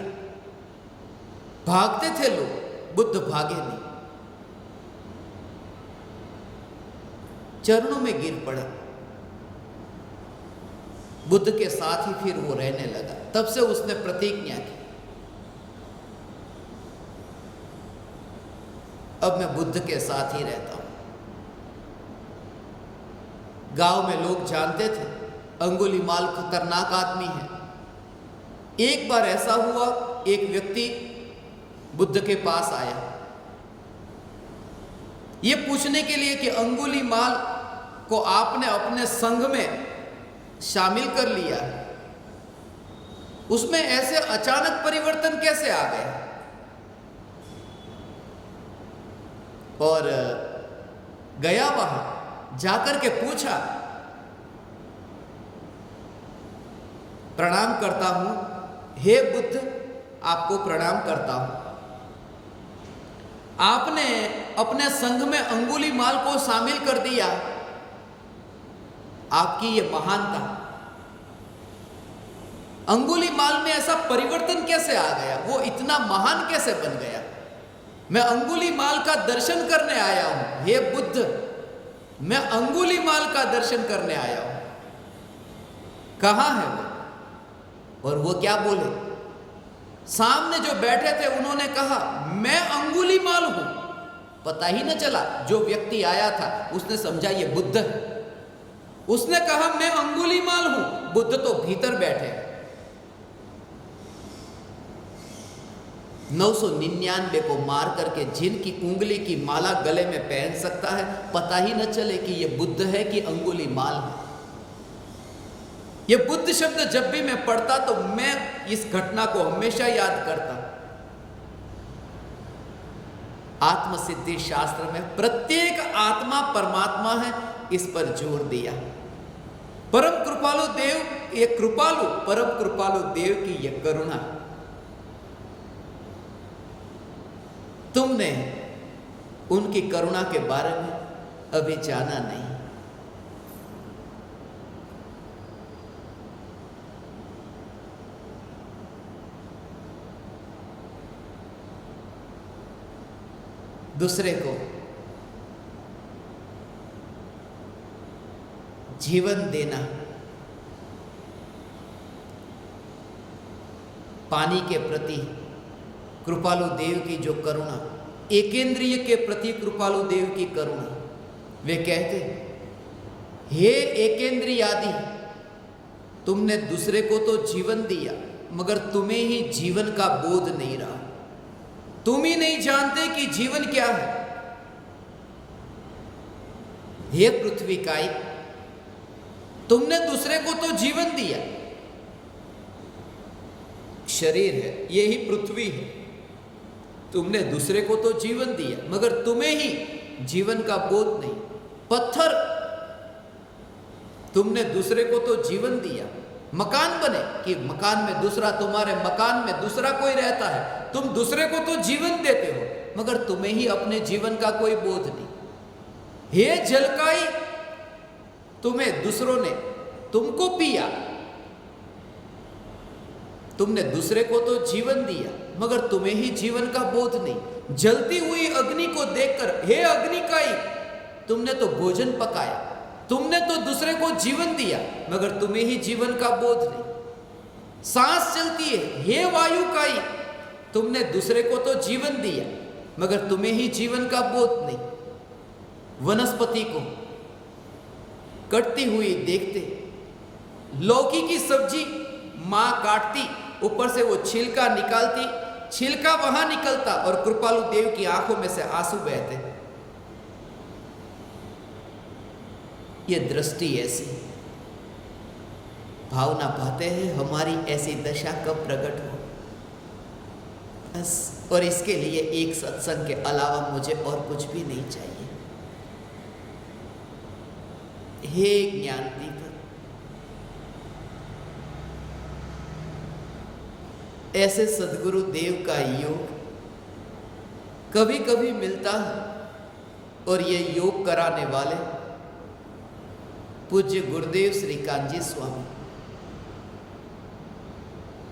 भागते थे लोग, बुद्ध भागे नहीं, चरणों में गिर पड़ा। बुद्ध के साथ ही फिर वो रहने लगा। तब से उसने प्रतिज्ञा की, अब मैं बुद्ध के साथ ही रहता हूं। गांव में लोग जानते थे अंगुलीमाल खतरनाक आदमी है। एक बार ऐसा हुआ, एक व्यक्ति बुद्ध के पास आया ये पूछने के लिए कि अंगुलीमाल को आपने अपने संघ में शामिल कर लिया, उसमें ऐसे अचानक परिवर्तन कैसे आ गया? और गया वहां, जाकर के पूछा, प्रणाम करता हूं, हे बुद्ध, आपको प्रणाम करता हूं। आपने अपने संघ में अंगुलीमाल को शामिल कर दिया, आपकी ये महानता, अंगुलीमाल में ऐसा परिवर्तन कैसे आ गया? वो इतना महान कैसे बन गया? मैं अंगुलीमाल का दर्शन करने आया हूं, हे बुद्ध, मैं अंगुलीमाल का दर्शन करने आया हूं, कहां है वो? और वो क्या बोले? सामने जो बैठे थे उन्होंने कहा, मैं अंगुलीमाल हूं। पता ही न चला, जो व्यक्ति आया था उसने समझा ये बुद्ध है। उसने कहा मैं अंगुलीमाल हूं, बुद्ध तो भीतर बैठे। 999 को मार करके जिनकी उंगली की माला गले में पहन सकता है, पता ही न चले कि ये बुद्ध है कि अंगुलीमाल है। ये बुद्ध शब्द जब भी मैं पढ़ता तो मैं इस घटना को हमेशा याद करता। आत्मसिद्धि शास्त्र में प्रत्येक आत्मा परमात्मा है, इस पर जोर दिया। परम कृपालु देव, ये कृपालु परम कृपालु देव की यह करुणा, तुमने उनकी करुणा के बारे में अभी जाना नहीं। दूसरे को जीवन देना, पानी के प्रति कृपालु देव की जो करुणा, एकेंद्रिय के प्रति कृपालु देव की करुणा, वे कहते, हे एकेंद्रिय आदि, तुमने दूसरे को तो जीवन दिया, मगर तुम्हें ही जीवन का बोध नहीं रहा। तुम ही नहीं जानते कि जीवन क्या है। हे पृथ्वी काई, तुमने दूसरे को तो जीवन दिया, शरीर है, यही पृथ्वी है, तुमने दूसरे को तो जीवन दिया, मगर तुम्हें ही जीवन का बोध नहीं। पत्थर, तुमने दूसरे को तो जीवन दिया। मकान बने कि मकान में दूसरा, तुम्हारे मकान में दूसरा कोई रहता है, तुम दूसरे को तो जीवन देते हो, मगर तुम्हें ही अपने जीवन का कोई बोध नहीं। हे जलकाई, तुम्हें दूसरों ने तुमको पिया, तुमने दूसरे को तो जीवन दिया, मगर तुम्हें ही जीवन का बोध नहीं। जलती हुई अग्नि को देखकर, हे अग्निकाई, तुमने तो भोजन पकाया, तुमने तो दूसरे को जीवन दिया, मगर तुम्हें ही जीवन का बोध नहीं। सांस चलती है, हे वायुकाई, तुमने दूसरे को तो जीवन दिया, मगर तुम्हें ही जीवन का बोध नहीं। वनस्पति को कटती हुई देखते, लौकी की सब्जी मां काटती, ऊपर से वो छिलका निकालती, छिलका वहां निकलता और कृपालु देव की आंखों में से आंसू बहते। ये दृष्टि ऐसी, भावना पाते हैं हमारी ऐसी दशा कब प्रकट हो बस। और इसके लिए एक सत्संग के अलावा मुझे और कुछ भी नहीं चाहिए। हे ज्ञानदीप, ऐसे सदगुरु देव का योग कभी कभी मिलता है, और ये योग कराने वाले पूज्य गुरुदेव श्री कांजी स्वामी।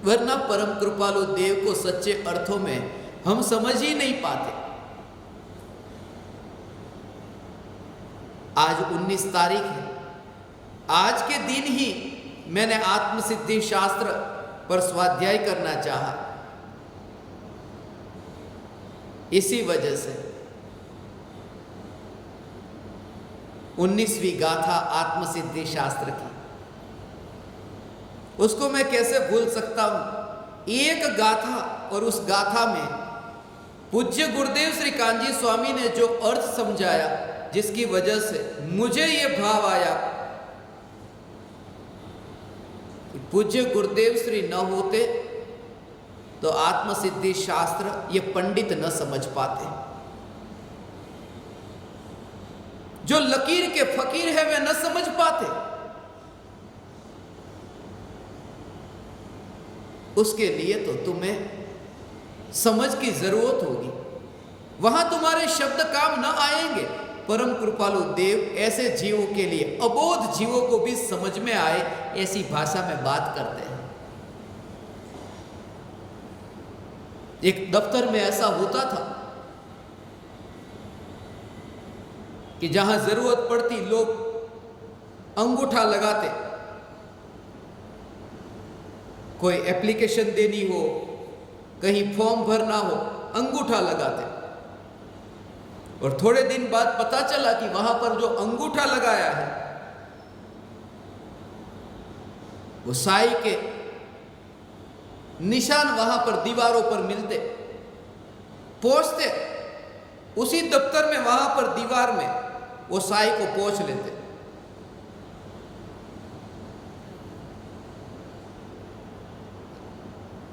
वरना परम कृपालु देव को सच्चे अर्थों में हम समझ ही नहीं पाते। आज 19 तारीख है। आज के दिन ही मैंने आत्मसिद्धि शास्त्र पर स्वाध्याय करना चाहा। इसी वजह से 19वीं गाथा आत्मसिद्धि शास्त्र की, उसको मैं कैसे भूल सकता हूं। एक गाथा, और उस गाथा में पूज्य गुरुदेव श्री कांजी स्वामी ने जो अर्थ समझाया, जिसकी वजह से मुझे यह भाव आया कि पूज्य गुरुदेव श्री न होते तो आत्मसिद्धि शास्त्र ये पंडित न समझ पाते। जो लकीर के फकीर है वे न समझ पाते। उसके लिए तो तुम्हें समझ की जरूरत होगी। वहां तुम्हारे शब्द काम न आएंगे। परम कृपालु देव ऐसे जीवों के लिए, अबोध जीवों को भी समझ में आए ऐसी भाषा में बात करते हैं। एक दफ्तर में ऐसा होता था कि जहां जरूरत पड़ती लोग अंगूठा लगाते। कोई एप्लीकेशन देनी हो, कहीं फॉर्म भरना हो, अंगूठा लगाते। और थोड़े दिन बाद पता चला कि वहां पर जो अंगूठा लगाया है वो साई के निशान वहां पर दीवारों पर मिलते। पोंछते उसी दफ्तर में, वहां पर दीवार में वो साई को पोंछ लेते।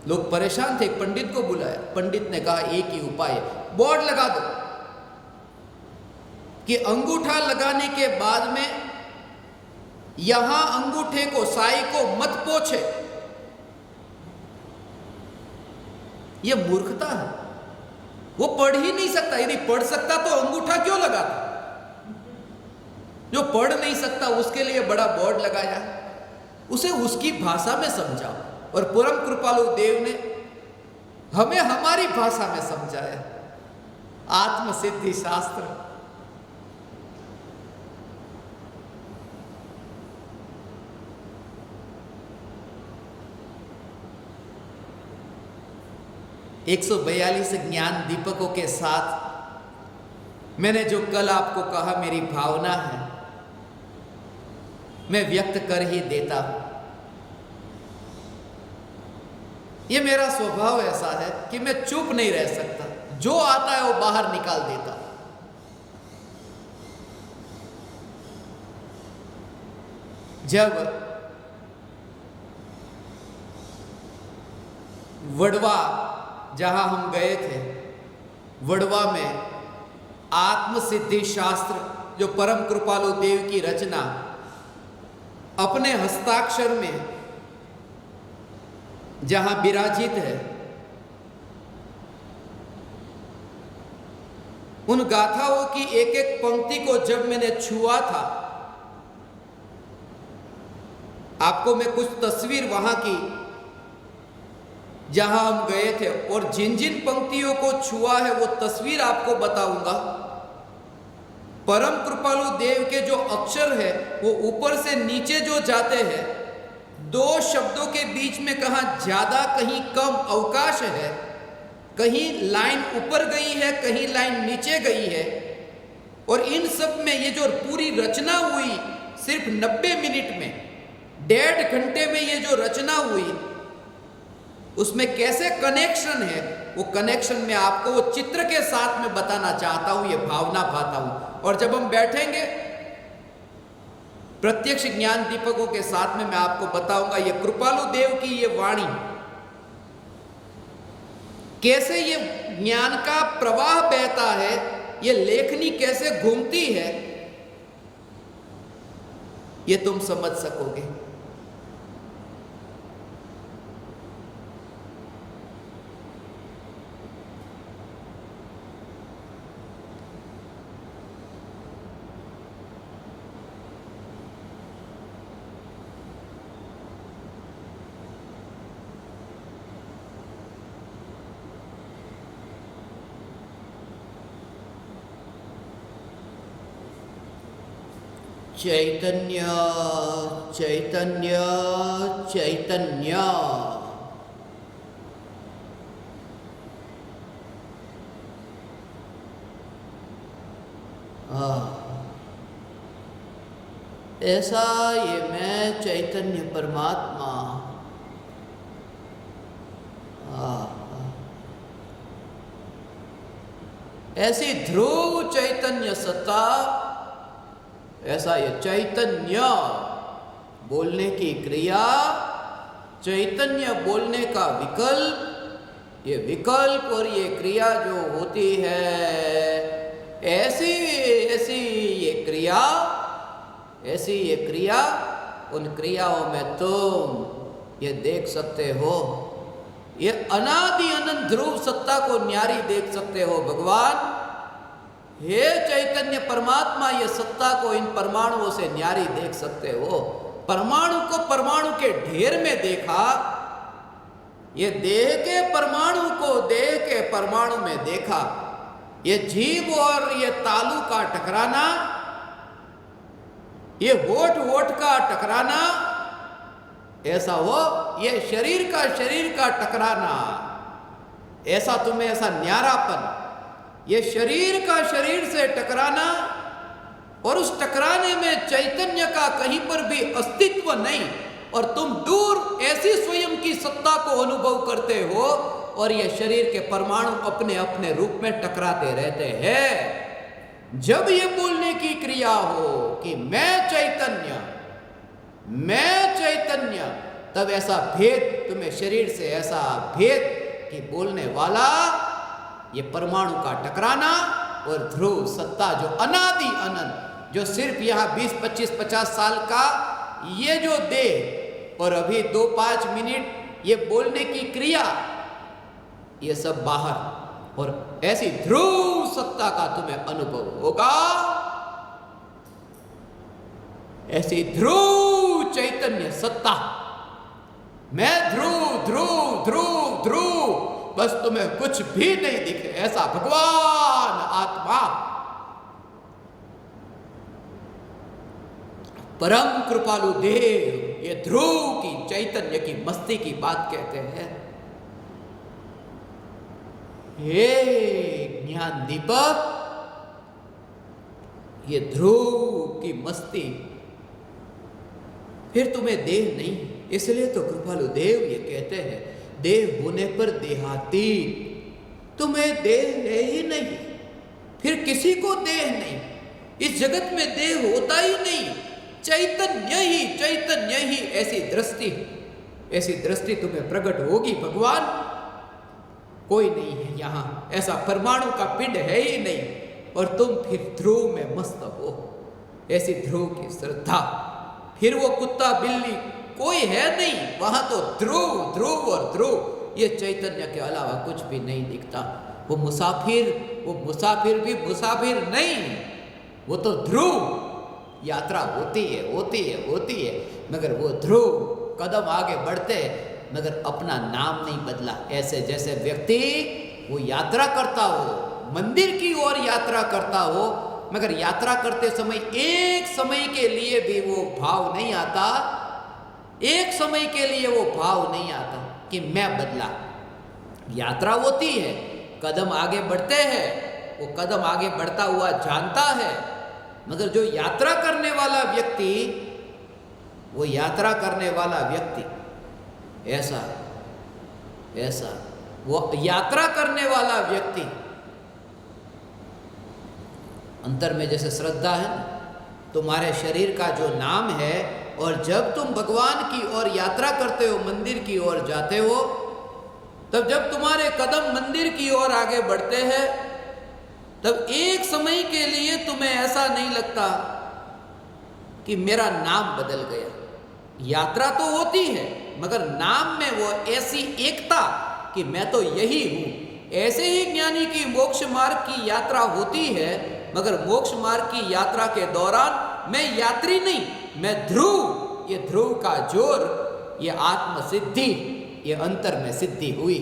लोग परेशान थे, पंडित को बुलाया। पंडित ने कहा एक ही उपाय है, बोर्ड लगा दो कि अंगूठा लगाने के बाद में यहां अंगूठे को, साई को मत पोंछे। यह मूर्खता है। वो पढ़ ही नहीं सकता। यदि पढ़ सकता तो अंगूठा क्यों लगाता? जो पढ़ नहीं सकता उसके लिए बड़ा बोर्ड लगाया, उसे उसकी भाषा में समझाओ। और परम कृपालु देव ने हमें हमारी भाषा में समझाया। आत्मसिद्धि शास्त्र। एक 142 ज्ञान दीपकों के साथ मैंने जो कल आपको कहा, मेरी भावना है, मैं व्यक्त कर ही देता हूं। ये मेरा स्वभाव ऐसा है कि मैं चुप नहीं रह सकता। जो आता है वो बाहर निकाल देता। जब वडवा, जहां हम गए थे, वडवा में आत्मसिद्धि शास्त्र जो परम कृपालु देव की रचना अपने हस्ताक्षर में जहां विराजित है, उन गाथाओं की एक एक पंक्ति को जब मैंने छुआ था, आपको मैं कुछ तस्वीर वहां की जहां हम गए थे और जिन जिन पंक्तियों को छुआ है वो तस्वीर आपको बताऊंगा। परम कृपालु देव के जो अक्षर है वो ऊपर से नीचे जो जाते हैं, दो शब्दों के बीच में कहीं ज्यादा कहीं कम अवकाश है, कहीं लाइन ऊपर गई है, कहीं लाइन नीचे गई है। और इन सब में ये जो पूरी रचना हुई सिर्फ 90 मिनट में, 1.5 घंटे में ये जो रचना हुई, उसमें कैसे कनेक्शन है, वो कनेक्शन में आपको वो चित्र के साथ में बताना चाहता हूं, ये भावना पाता हूं। और जब हम बैठेंगे प्रत्यक्ष ज्ञान दीपकों के साथ में, मैं आपको बताऊंगा ये कृपालु देव की ये वाणी, कैसे ये ज्ञान का प्रवाह बहता है, ये लेखनी कैसे घूमती है, ये तुम समझ सकोगे। चैतन्य चैतन्य चैतन्य। ऐसा ये मैं चैतन्य परमात्मा ऐसी ध्रुव चैतन्य सत्ता, ऐसा ये चैतन्य बोलने की क्रिया, चैतन्य बोलने का विकल्प, ये विकल्प और ये क्रिया जो होती है, ऐसी ऐसी ये क्रिया, ऐसी ये क्रिया, उन क्रियाओं में तुम ये देख सकते हो, ये अनादि अनंत ध्रुव सत्ता को न्यारी देख सकते हो भगवान। हे चैतन्य परमात्मा, ये सत्ता को इन परमाणुओं से न्यारी देख सकते हो। परमाणु को परमाणु के ढेर में देखा, ये देह के परमाणु को देह के परमाणु में देखा, ये जीभ और ये तालू का टकराना, ये होठ होठ का टकराना, ऐसा हो ये शरीर का टकराना, ऐसा तुम्हें ऐसा न्यारापन, ये शरीर का शरीर से टकराना, और उस टकराने में चैतन्य का कहीं पर भी अस्तित्व नहीं, और तुम दूर ऐसी स्वयं की सत्ता को अनुभव करते हो, और ये शरीर के परमाणु अपने अपने रूप में टकराते रहते हैं। जब ये बोलने की क्रिया हो कि मैं चैतन्य, तब ऐसा भेद तुम्हें शरीर से, ऐसा भेद कि बोलने वाला ये परमाणु का टकराना और ध्रुव सत्ता जो अनादि अनंत, जो सिर्फ यहाँ 20, 25, 50 साल का ये जो देह और अभी 2-5 मिनट ये बोलने की क्रिया, ये सब बाहर, और ऐसी ध्रुव सत्ता का तुम्हें अनुभव होगा, ऐसी ध्रुव चैतन्य सत्ता। मैं ध्रुव ध्रुव ध्रुव ध्रुव, बस तुम्हें कुछ भी नहीं दिखे, ऐसा भगवान आत्मा परम कृपालु देव ये ध्रुव की चैतन्य की मस्ती की बात कहते हैं। हे ज्ञान दीपक, ये ध्रुव की मस्ती, फिर तुम्हें देह नहीं, इसलिए तो कृपालु देव ये कहते हैं देह होने पर देहातीत, तुम्हें देह है ही नहीं, फिर किसी को देह नहीं, इस जगत में देह होता ही नहीं, चैतन्य ही ऐसी दृष्टि तुम्हें प्रकट होगी भगवान। कोई नहीं है यहाँ, ऐसा परमाणु का पिंड है ही नहीं, और तुम फिर ध्रुव में मस्त हो, ऐसी ध्रुव की श्रद्धा। फिर वो कुत्ता बिल्ली कोई है नहीं, वहां तो ध्रुव ध्रुव और ध्रुव, ये चैतन्य के अलावा कुछ भी नहीं दिखता। वो मुसाफिर भी मुसाफिर नहीं, वो तो ध्रुव, यात्रा होती है, मगर वो ध्रुव कदम आगे बढ़ते, मगर अपना नाम नहीं बदला। ऐसे जैसे व्यक्ति वो यात्रा करता हो, मंदिर की ओर यात्रा करता हो, मगर यात्रा करते समय एक समय के लिए भी वो भाव नहीं आता, एक समय के लिए वो भाव नहीं आता कि मैं बदला। यात्रा होती है, कदम आगे बढ़ते हैं, वो कदम आगे बढ़ता हुआ जानता है, मगर जो यात्रा करने वाला व्यक्ति, वो यात्रा करने वाला व्यक्ति ऐसा वो यात्रा करने वाला व्यक्ति अंतर में जैसे श्रद्धा है, तुम्हारे शरीर का जो नाम है, और जब तुम भगवान की ओर यात्रा करते हो, मंदिर की ओर जाते हो, तब जब तुम्हारे कदम मंदिर की ओर आगे बढ़ते हैं, तब एक समय के लिए तुम्हें ऐसा नहीं लगता कि मेरा नाम बदल गया। यात्रा तो होती है, मगर नाम में वो ऐसी एकता कि मैं तो यही हूँ। ऐसे ही ज्ञानी की मोक्ष मार्ग की यात्रा होती है, मगर मोक्ष मार्ग की यात्रा के दौरान मैं यात्री नहीं, मैं ध्रुव। ये ध्रुव का जोर, ये आत्म सिद्धि, ये अंतर में सिद्धि हुई,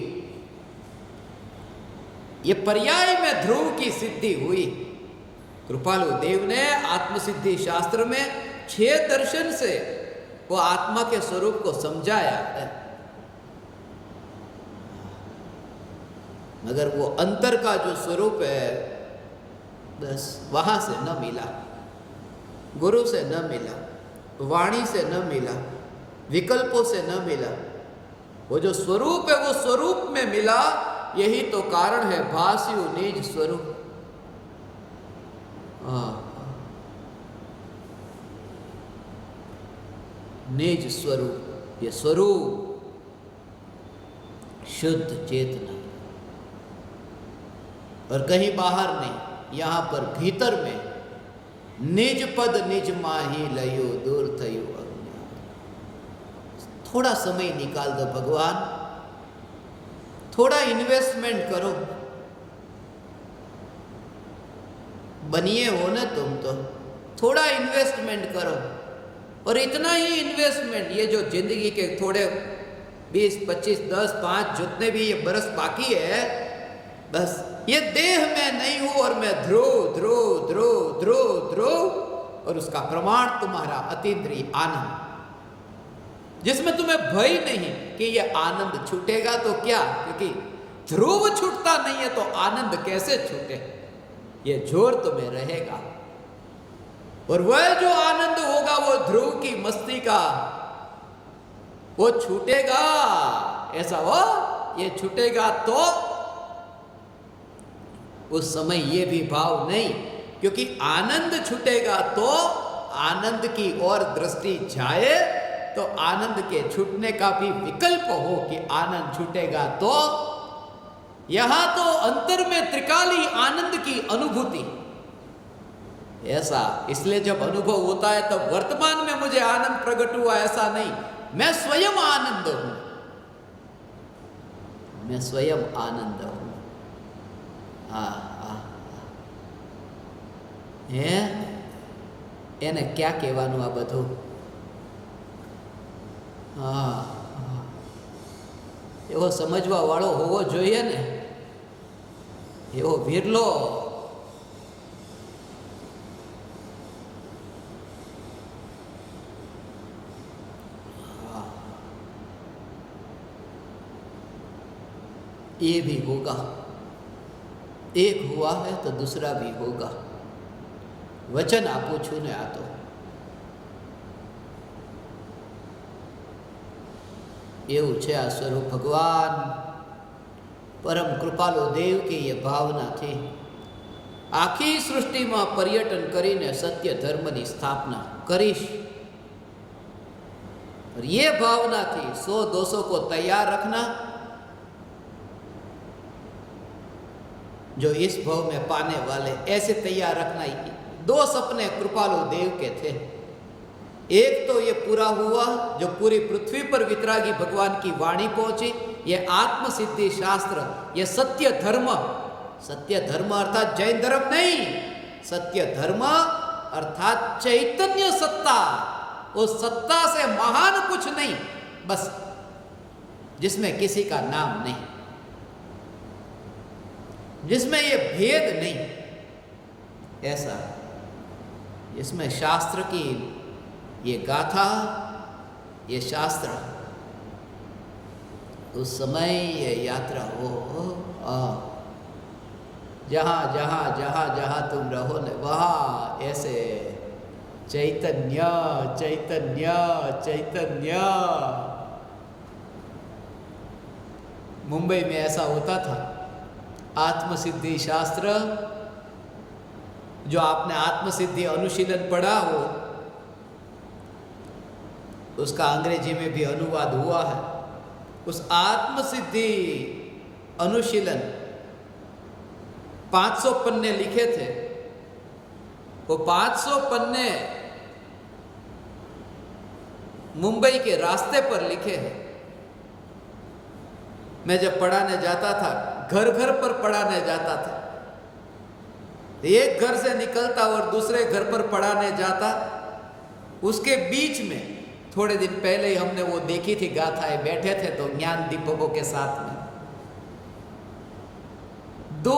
ये पर्याय में ध्रुव की सिद्धि हुई। कृपालु देव ने आत्मसिद्धि शास्त्र में 6 दर्शन से वो आत्मा के स्वरूप को समझाया है, मगर वो अंतर का जो स्वरूप है बस वहां से न मिला, गुरु से न मिला, वाणी से न मिला, विकल्पों से न मिला। वो जो स्वरूप है वो स्वरूप में मिला। यही तो कारण है भास्यु निज स्वरूप। निज स्वरूप, ये स्वरूप शुद्ध चेतना, और कहीं बाहर नहीं, यहां पर भीतर में निज पद निज माही लयो दूर थयो अज्ञान। थोड़ा समय निकाल दो भगवान, थोड़ा इन्वेस्टमेंट करो। बनिए हो ना तुम तो, थोड़ा इन्वेस्टमेंट करो। और इतना ही इन्वेस्टमेंट, ये जो जिंदगी के थोड़े 20, 25, 10, 5 जितने भी ये बरस बाकी है, बस ये देह में नहीं हूं और मैं ध्रुव ध्रुव ध्रुव ध्रुव ध्रुव, और उसका प्रमाण तुम्हारा अतीन्द्रिय आनंद, जिसमें तुम्हें भय नहीं कि ये आनंद छूटेगा तो क्या, क्योंकि ध्रुव छूटता नहीं है तो आनंद कैसे छूटे, ये जोर तुम्हें रहेगा। और वह जो आनंद होगा वो ध्रुव की मस्ती का, वो छूटेगा। ऐसा हो, ये छूटेगा तो उस समय ये भी भाव नहीं, क्योंकि आनंद छूटेगा तो आनंद की ओर दृष्टि जाए तो आनंद के छूटने का भी विकल्प हो कि आनंद छूटेगा तो। यहां तो अंतर में त्रिकाली आनंद की अनुभूति, ऐसा इसलिए जब अनुभव होता है तब वर्तमान में मुझे आनंद प्रकट हुआ, ऐसा नहीं, मैं स्वयं आनंद हूं, मैं स्वयं आनंद हूं। એને ક્યાં કહેવાનું આ બધું? એવો સમજવા વાળો હોવો જોઈએ ને, એવો વિરલો। ये भी होगा, एक हुआ है तो दूसरा भी होगा। वचन आपो छू ने आ तो એવું છે આ સ્વરૂપ ભગવાન પરમ કૃપાલુ દેવ की ये भावना थी। आखी सृष्टि में पर्यटन करीने सत्य धर्म की स्थापना करीश, और ये भावना थी 100-200 को तैयार रखना, जो इस भाव में पाने वाले, ऐसे तैयार रखना। 2 सपने कृपालु देव के थे। एक तो ये पूरा हुआ जो पूरी पृथ्वी पर वितरागी भगवान की वाणी पहुंची, ये आत्म सिद्धि शास्त्र, ये सत्य धर्म। सत्य धर्म अर्थात जैन धर्म नहीं, सत्य धर्म अर्थात चैतन्य सत्ता। उस सत्ता से महान कुछ नहीं, बस जिसमें किसी का नाम नहीं, जिसमें ये भेद नहीं, ऐसा इसमें शास्त्र की ये गाथा, ये शास्त्र, उस समय ये यात्रा हो, जहाँ जहाँ जहाँ जहाँ तुम रहो न वहाँ ऐसे चैतन्य चैतन्य चैतन्य। मुंबई में ऐसा होता था। आत्मसिद्धि शास्त्र, जो आपने आत्मसिद्धि अनुशीलन पढ़ा हो, उसका अंग्रेजी में भी अनुवाद हुआ है। उस आत्मसिद्धि अनुशीलन 500 पन्ने लिखे थे। वो 500 पन्ने मुंबई के रास्ते पर लिखे हैं। मैं जब पढ़ाने जाता था, घर घर पर पढ़ाने जाता था, एक घर से निकलता और दूसरे घर पर पढ़ाने जाता, उसके बीच में थोड़े दिन पहले ही हमने वो देखी थी गाथाएं, बैठे थे तो ज्ञान दीपकों के साथ में 2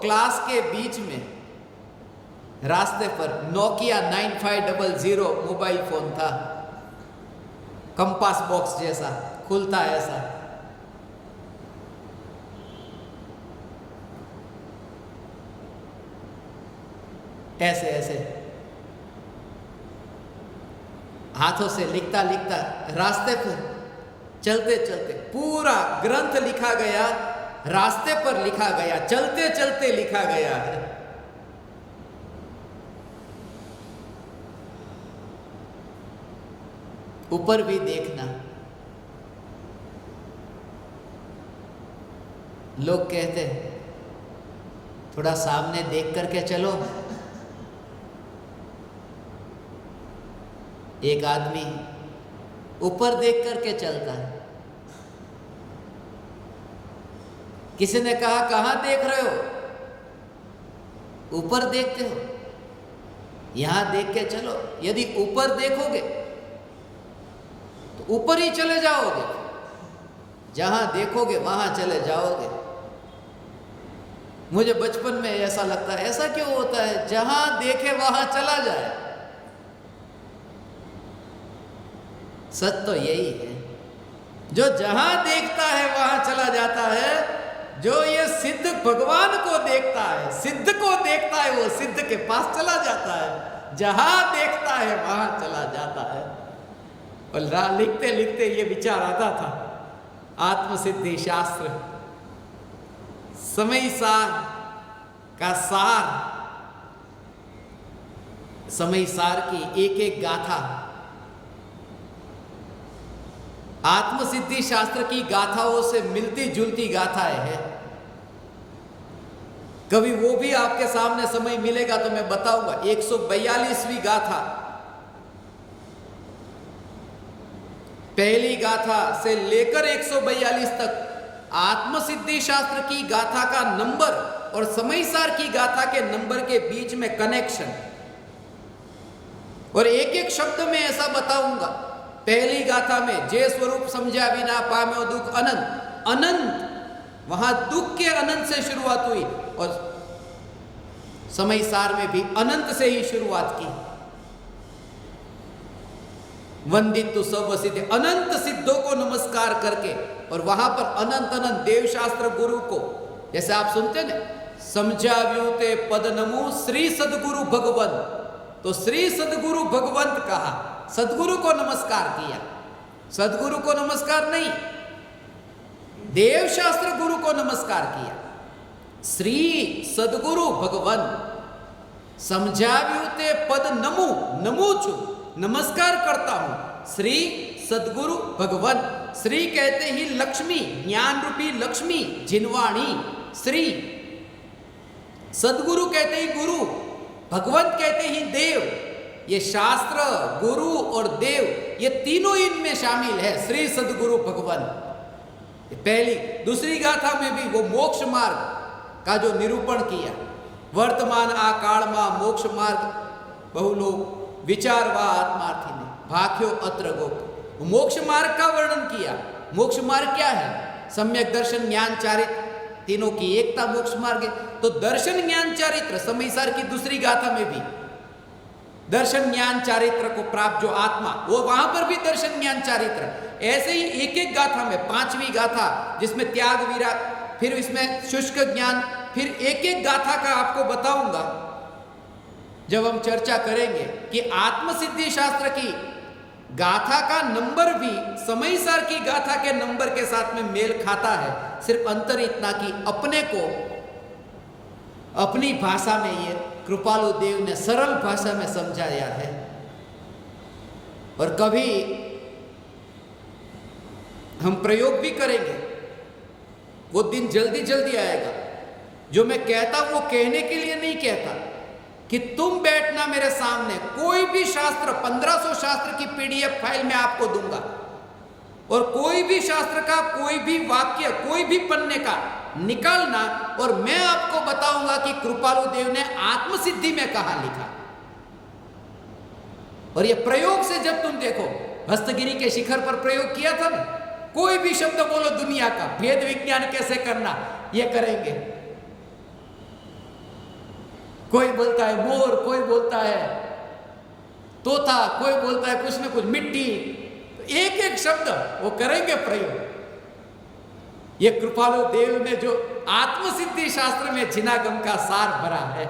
क्लास के बीच में रास्ते पर नोकिया 9500 मोबाइल फोन था, कंपास बॉक्स जैसा, खुलता ऐसा। ऐसे ऐसे हाथों से लिखता लिखता रास्ते पर चलते चलते पूरा ग्रंथ लिखा गया, रास्ते पर लिखा गया, चलते चलते लिखा गया है। ऊपर भी देखना, लोग कहते हैं थोड़ा सामने देख करके चलो। एक आदमी ऊपर देख करके चलता है। किसी ने कहा कहां देख रहे हो? ऊपर देखते हो? यहां देख के चलो। यदि ऊपर देखोगे तो ऊपर ही चले जाओगे, जहां देखोगे वहां चले जाओगे। मुझे बचपन में ऐसा लगता है, ऐसा क्यों होता है? जहां देखे वहां चला जाए। सच तो यही है, जो जहां देखता है वहां चला जाता है। जो ये सिद्ध भगवान को देखता है, सिद्ध को देखता है, वो सिद्ध के पास चला जाता है। जहां देखता है वहां चला जाता है। और लिखते लिखते ये विचार आता था, आत्मसिद्धि शास्त्र समय सार का सार, समय सार की एक एक गाथा, आत्मसिद्धि शास्त्र की गाथाओं से मिलती जुलती गाथाएं हैं। कभी वो भी आपके सामने समय मिलेगा तो मैं बताऊंगा। 142वीं गाथा, पहली गाथा से लेकर 142 तक आत्मसिद्धि शास्त्र की गाथा का नंबर और समयसार की गाथा के नंबर के बीच में कनेक्शन, और एक एक शब्द में ऐसा बताऊंगा। पहली गाथा में जे स्वरूप समझा बिना पाम्यो दुख अनंत, अनंत, वहां दुख के अनंत से शुरुआत हुई, और समयसार में भी अनंत से ही शुरुआत की। वंदित तो सब सिद्ध, अनंत सिद्धों को नमस्कार करके, और वहां पर अनंत अनंत देवशास्त्र गुरु को, जैसे आप सुनते ना, समझाव्यूते पद नमो श्री सदगुरु भगवंत, तो श्री सदगुरु भगवंत कहा, सदगुरु को नमस्कार किया। सदगुरु को नमस्कार नहीं, देवशास्त्र गुरु को नमस्कार किया। श्री सदगुरु भगवंत, समझाव्यूते पद नमो, नमो छु, नमस्कार करता हूं श्री सदगुरु भगवंत। श्री कहते ही लक्ष्मी, ज्ञान रूपी लक्ष्मी, जिनवाणी श्री। सदगुरु कहते ही गुरु, भगवंत कहते ही देव। ये शास्त्र, गुरु और देव, ये तीनों इनमें शामिल है, श्री सदगुरु भगवंत। पहली दूसरी गाथा में भी वो मोक्ष मार्ग का जो निरूपण किया, वर्तमान आ काल में मोक्ष मार्ग बहु लोग विचारवा आत्मार्थी ने भाख्यो अत्र गोप, मोक्ष मार्ग का वर्णन किया। मोक्ष मार्ग क्या है? सम्यक दर्शन, ज्ञान, चारित्र, तीनों की एकता मोक्ष मार्ग है। तो दर्शन, ज्ञान, चारित्र समयसार की दूसरी गाथा में भी दर्शन, ज्ञान, चारित्र को प्राप्त जो आत्मा, वो वहां पर भी दर्शन, ज्ञान, चारित्र। ऐसे ही एक एक गाथा में, पांचवी गाथा जिसमें त्याग विराग, फिर इसमें शुष्क ज्ञान, फिर एक एक गाथा का आपको बताऊंगा जब हम चर्चा करेंगे कि आत्मसिद्धि शास्त्र की गाथा का नंबर भी समयसार की गाथा के नंबर के साथ में मेल खाता है। सिर्फ अंतर इतना कि अपने को अपनी भाषा में ये कृपालु देव ने सरल भाषा में समझाया है। और कभी हम प्रयोग भी करेंगे, वो दिन जल्दी जल्दी आएगा। जो मैं कहता हूं वो कहने के लिए नहीं कहता कि तुम बैठना मेरे सामने, कोई भी शास्त्र, 1500 शास्त्र की पीडीएफ फाइल में आपको दूंगा, और कोई भी शास्त्र का कोई भी वाक्य, कोई भी पन्ने का निकालना, और मैं आपको बताऊंगा कि कृपालु देव ने आत्मसिद्धि में कहा लिखा। और ये प्रयोग से जब तुम देखो, हस्तगिरी के शिखर पर प्रयोग किया था ना, कोई भी शब्द बोलो दुनिया का, भेद विज्ञान कैसे करना, ये करेंगे। कोई बोलता है मोर, कोई बोलता है तोता, कोई बोलता है कुछ न कुछ मिट्टी, एक एक शब्द वो करेंगे प्रयोग। ये कृपालु देव ने जो आत्मसिद्धि शास्त्र में जिनागम का सार भरा है,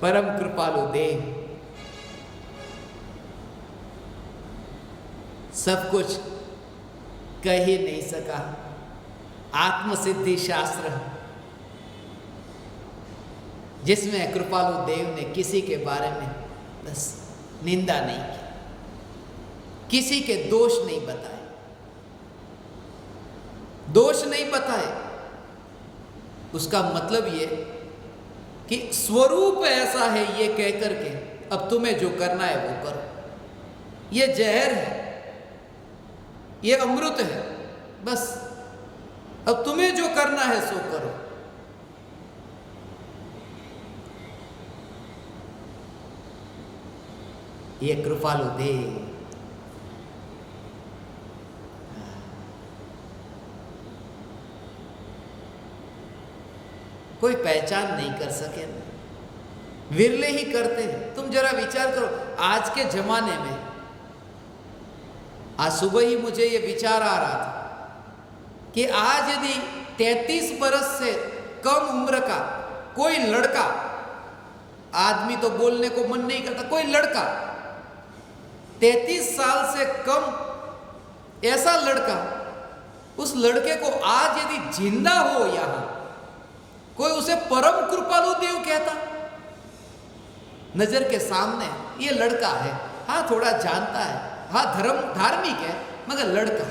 परम कृपालु देव सब कुछ कह ही नहीं सका। आत्मसिद्धि शास्त्र जिसमें कृपालु देव ने किसी के बारे में बस निंदा नहीं की, किसी के दोष नहीं बताए, दोष नहीं बताए। उसका मतलब ये कि स्वरूप ऐसा है ये कह करके अब तुम्हें जो करना है वो करो। ये जहर है, ये अमृत है, बस अब तुम्हें जो करना है सो करो। ये कृपालु देव कोई पहचान नहीं कर सके, विरले ही करते हैं। तुम जरा विचार करो, आज के जमाने में, आज सुबह ही मुझे ये विचार आ रहा था कि आज यदि 33 बरस से कम उम्र का कोई लड़का, आदमी तो बोलने को मन नहीं करता, कोई लड़का 33 साल से कम ऐसा लड़का, उस लड़के को आज यदि जिंदा हो यहां, कोई उसे परम कृपालु देव कहता। नजर के सामने ये लड़का है, हाँ थोड़ा जानता है, हाँ धार्मिक है, मगर लड़का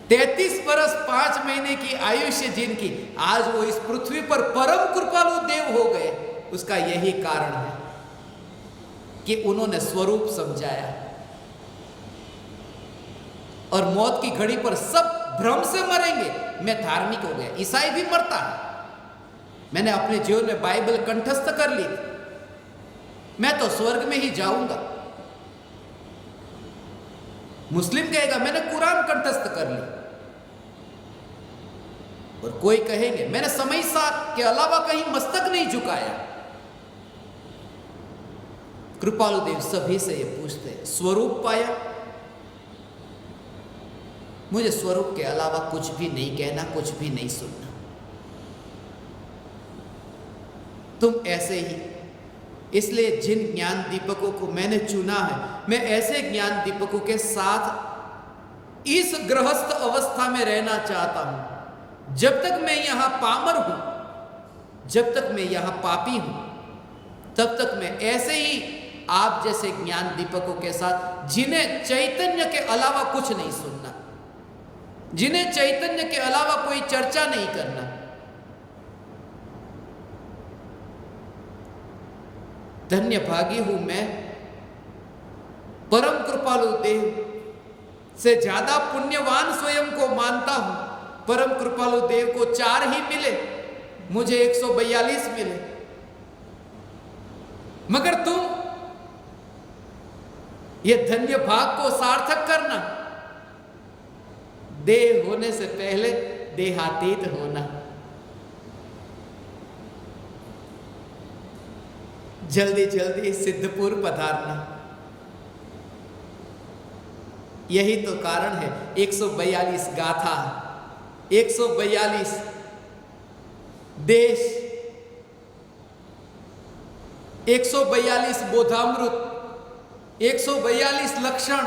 33 बरस 5 महीने की आयुष्य जिनकी, आज वो इस पृथ्वी पर परम कृपालु देव हो गए। उसका यही कारण है कि उन्होंने स्वरूप समझाया। और मौत की घड़ी पर सब भ्रम से मरेंगे, मैं धार्मिक हो गया। ईसाई भी मरता है। मैंने अपने जीवन में बाइबल कंठस्थ कर ली, मैं तो स्वर्ग में ही जाऊंगा। मुस्लिम कहेगा मैंने कुरान कंठस्थ कर ली, और कोई कहेंगे मैंने समय साथ के अलावा कहीं मस्तक नहीं झुकाया। कृपालु देव सभी से ये पूछते हैं, स्वरूप पाया? मुझे स्वरूप के अलावा कुछ भी नहीं कहना, कुछ भी नहीं सुनना। तुम ऐसे ही, इसलिए जिन ज्ञान दीपकों को मैंने चुना है, मैं ऐसे ज्ञान दीपकों के साथ इस गृहस्थ अवस्था में रहना चाहता हूं। जब तक मैं यहां पामर हूं, जब तक मैं यहां पापी हूं, तब तक मैं ऐसे ही आप जैसे ज्ञान दीपकों के साथ, जिन्हें चैतन्य के अलावा कुछ नहीं सुनना, जिन्हें चैतन्य के अलावा कोई चर्चा नहीं करना। धन्य भागी हूं मैं, परम कृपालु देव से ज्यादा पुण्यवान स्वयं को मानता हूं। परम कृपालु देव को 4 ही मिले, मुझे 142 मिले, मगर तुम ये धन्य भाग को सार्थक करना, देह होने से पहले देहातीत होना। जल्दी जल्दी सिद्धपुर पधारना। यही तो कारण है 142 गाथा, 142 देश, 142 बोधामृत, 142 लक्षण,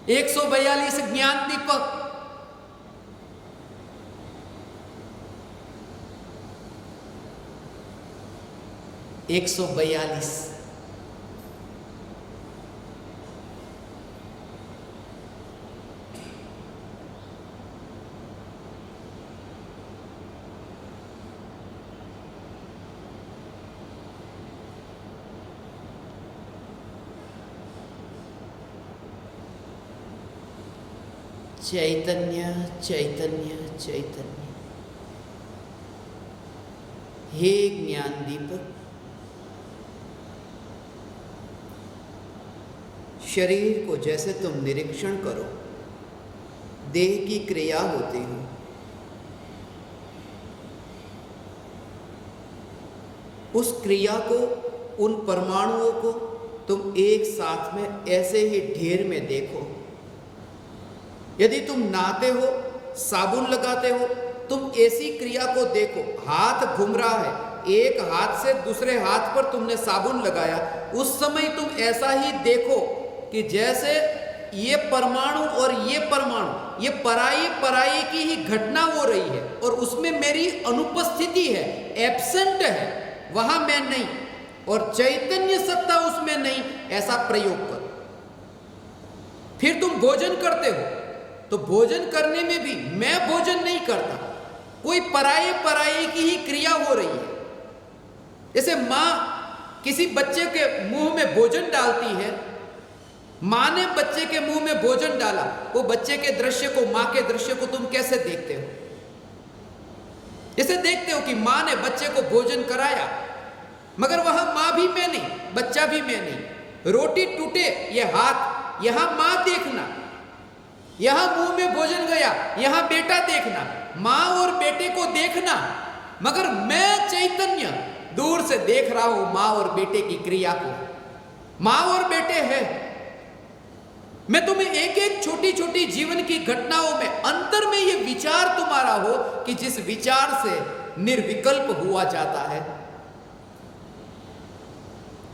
142 ज्ञान दीपक। एक 142 चैतन्य चैतन्य चैतन्य, हे ज्ञान दीपक, शरीर को जैसे तुम निरीक्षण करो, देह की क्रिया होती हो। उस क्रिया को, उन परमाणुओं को तुम एक साथ में ऐसे ही ढेर में देखो। यदि तुम नहाते हो, साबुन लगाते हो, तुम ऐसी क्रिया को देखो। हाथ घूम रहा है, एक हाथ से दूसरे हाथ पर तुमने साबुन लगाया, उस समय तुम ऐसा ही देखो कि जैसे ये परमाणु और ये परमाणु, ये पराई पराई की ही घटना हो रही है और उसमें मेरी अनुपस्थिति है, एब्सेंट है, वहां मैं नहीं और चैतन्य सत्ता उसमें नहीं, ऐसा प्रयोग करो। फिर तुम भोजन करते हो तो भोजन करने में भी मैं भोजन नहीं करता, कोई पराई पराई की ही क्रिया हो रही है। जैसे मां किसी बच्चे के मुंह में भोजन डालती है, मां ने बच्चे के मुंह में भोजन डाला, वो बच्चे के दृश्य को, मां के दृश्य को तुम कैसे देखते हो? जैसे देखते हो कि मां ने बच्चे को भोजन कराया, मगर वहां मां भी मैं नहीं, बच्चा भी मैं नहीं। रोटी टूटे ये हाथ, यहां मां देखना, यहां मुंह में भोजन गया, यहां बेटा देखना, मां और बेटे को देखना, मगर मैं चैतन्य दूर से देख रहा हूं मां और बेटे की क्रिया को। मां और बेटे हैं। मैं तुम्हें एक एक छोटी छोटी जीवन की घटनाओं में, अंतर में ये विचार तुम्हारा हो कि जिस विचार से निर्विकल्प हुआ जाता है,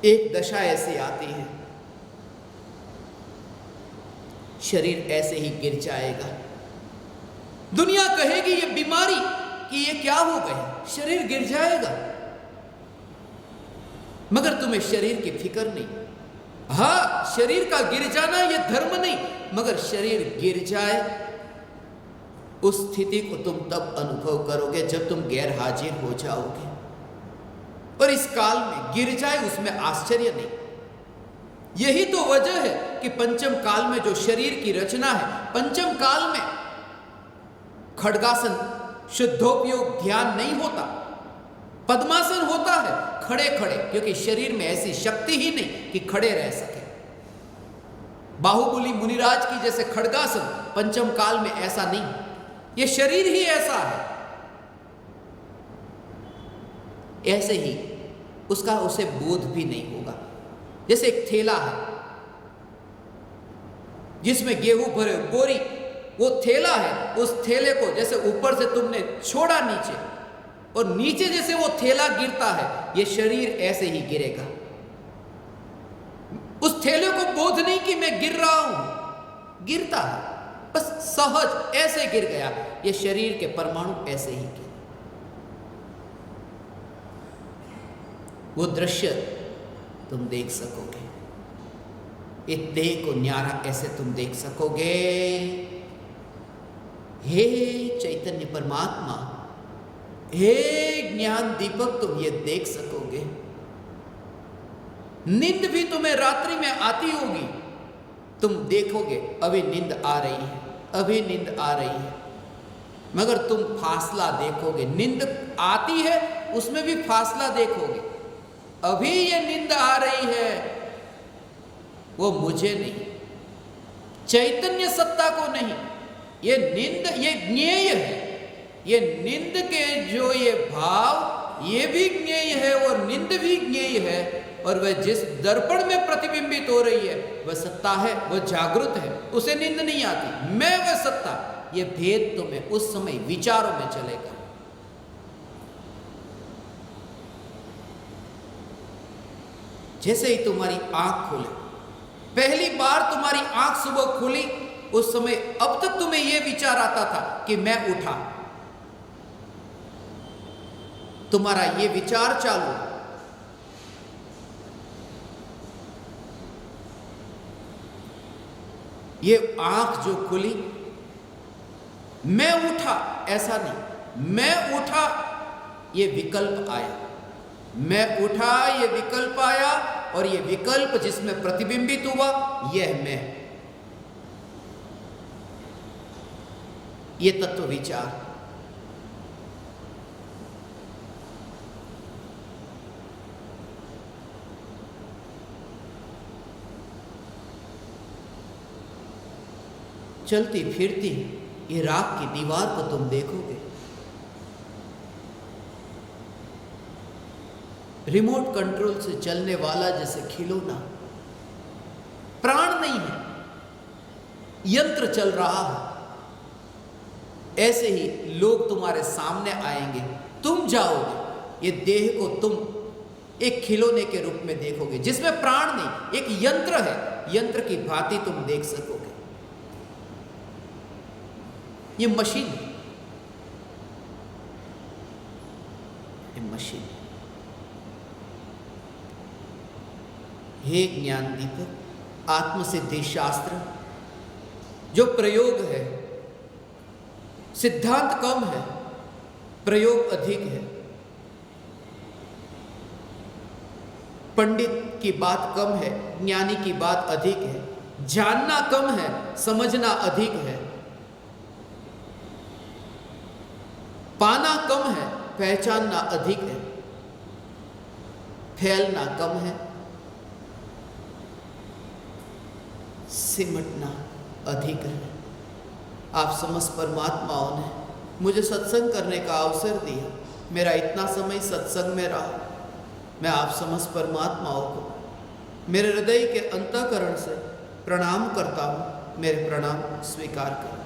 एक दशा ऐसी आती है, शरीर ऐसे ही गिर जाएगा। दुनिया कहेगी ये बीमारी, कि ये क्या हो गया, शरीर गिर जाएगा, मगर तुम्हें शरीर की फिक्र नहीं। हाँ, शरीर का गिर जाना ये धर्म नहीं, मगर शरीर गिर जाए उस स्थिति को तुम तब अनुभव करोगे जब तुम गैर हाजिर हो जाओगे। और इस काल में गिर जाए उसमें आश्चर्य नहीं। यही तो वजह है कि पंचम काल में जो शरीर की रचना है, पंचम काल में खड्गासन, शुद्धोपयोग ध्यान नहीं होता, पद्मासन होता है खड़े खड़े, क्योंकि शरीर में ऐसी शक्ति ही नहीं कि खड़े रह सके। बाहुबली मुनिराज की जैसे खड्गासन पंचम काल में ऐसा नहीं, ये शरीर ही ऐसा है। ऐसे ही उसका उसे बोध भी नहीं होगा। जैसे एक थैला है जिसमें गेहूं भरे, बोरी, वो थैला है, उस थैले को जैसे ऊपर से तुमने छोड़ा नीचे, और नीचे जैसे वो थैला गिरता है, ये शरीर ऐसे ही गिरेगा। उस थैले को बोध नहीं कि मैं गिर रहा हूं, गिरता है, बस सहज ऐसे गिर गया। ये शरीर के परमाणु ऐसे ही गिर। वो दृश्य तुम देख सकोगे, एक देह को न्यारा ऐसे तुम देख सकोगे। हे चैतन्य परमात्मा, हे ज्ञान दीपक, तुम ये देख सकोगे। नींद भी तुम्हें रात्रि में आती होगी, तुम देखोगे अभी नींद आ रही है, अभी नींद आ रही है, मगर तुम फासला देखोगे। नींद आती है उसमें भी फासला देखोगे, अभी ये नींद आ रही है, वो मुझे नहीं, चैतन्य सत्ता को नहीं। ये नींद, ये ज्ञेय है, ये नींद के जो ये भाव, ये भी ज्ञेय है और नींद भी ज्ञेय है। और वह जिस दर्पण में प्रतिबिंबित हो रही है वह सत्ता है, वह जागृत है, उसे नींद नहीं आती। मैं वह सत्ता, ये भेद तुम्हें उस समय विचारों में चलेगा। जैसे ही तुम्हारी आंख खुले, पहली बार तुम्हारी आंख सुबह खुली, उस समय अब तक तुम्हें यह विचार आता था कि मैं उठा, तुम्हारा ये विचार चालू, ये आंख जो खुली, मैं उठा, ऐसा नहीं, मैं उठा, ये विकल्प आया, मैं उठा, ये विकल्प आया, और ये विकल्प जिसमें प्रतिबिंबित हुआ, यह मैं, ये तत्व विचार। चलती फिरती ये राख की दीवार को तुम देखोगे, रिमोट कंट्रोल से चलने वाला जैसे खिलौना, प्राण नहीं है, यंत्र चल रहा है। ऐसे ही लोग तुम्हारे सामने आएंगे, तुम जाओगे, ये देह को तुम एक खिलौने के रूप में देखोगे जिसमें प्राण नहीं, एक यंत्र है, यंत्र की भांति तुम देख सकोगे। ये मशीन है, ये मशीन है। हे ज्ञान दीपक, आत्मसिद्धि शास्त्र जो प्रयोग है, सिद्धांत कम है, प्रयोग अधिक है। पंडित की बात कम है, ज्ञानी की बात अधिक है। जानना कम है, समझना अधिक है। पाना कम है, पहचानना अधिक है। फैलना कम है, सिमटना अधिक है। आप समस्त परमात्माओं ने मुझे सत्संग करने का अवसर दिया, मेरा इतना समय सत्संग में रहा। मैं आप समस्त परमात्माओं को मेरे हृदय के अंतःकरण से प्रणाम करता हूँ। मेरे प्रणाम स्वीकार करें।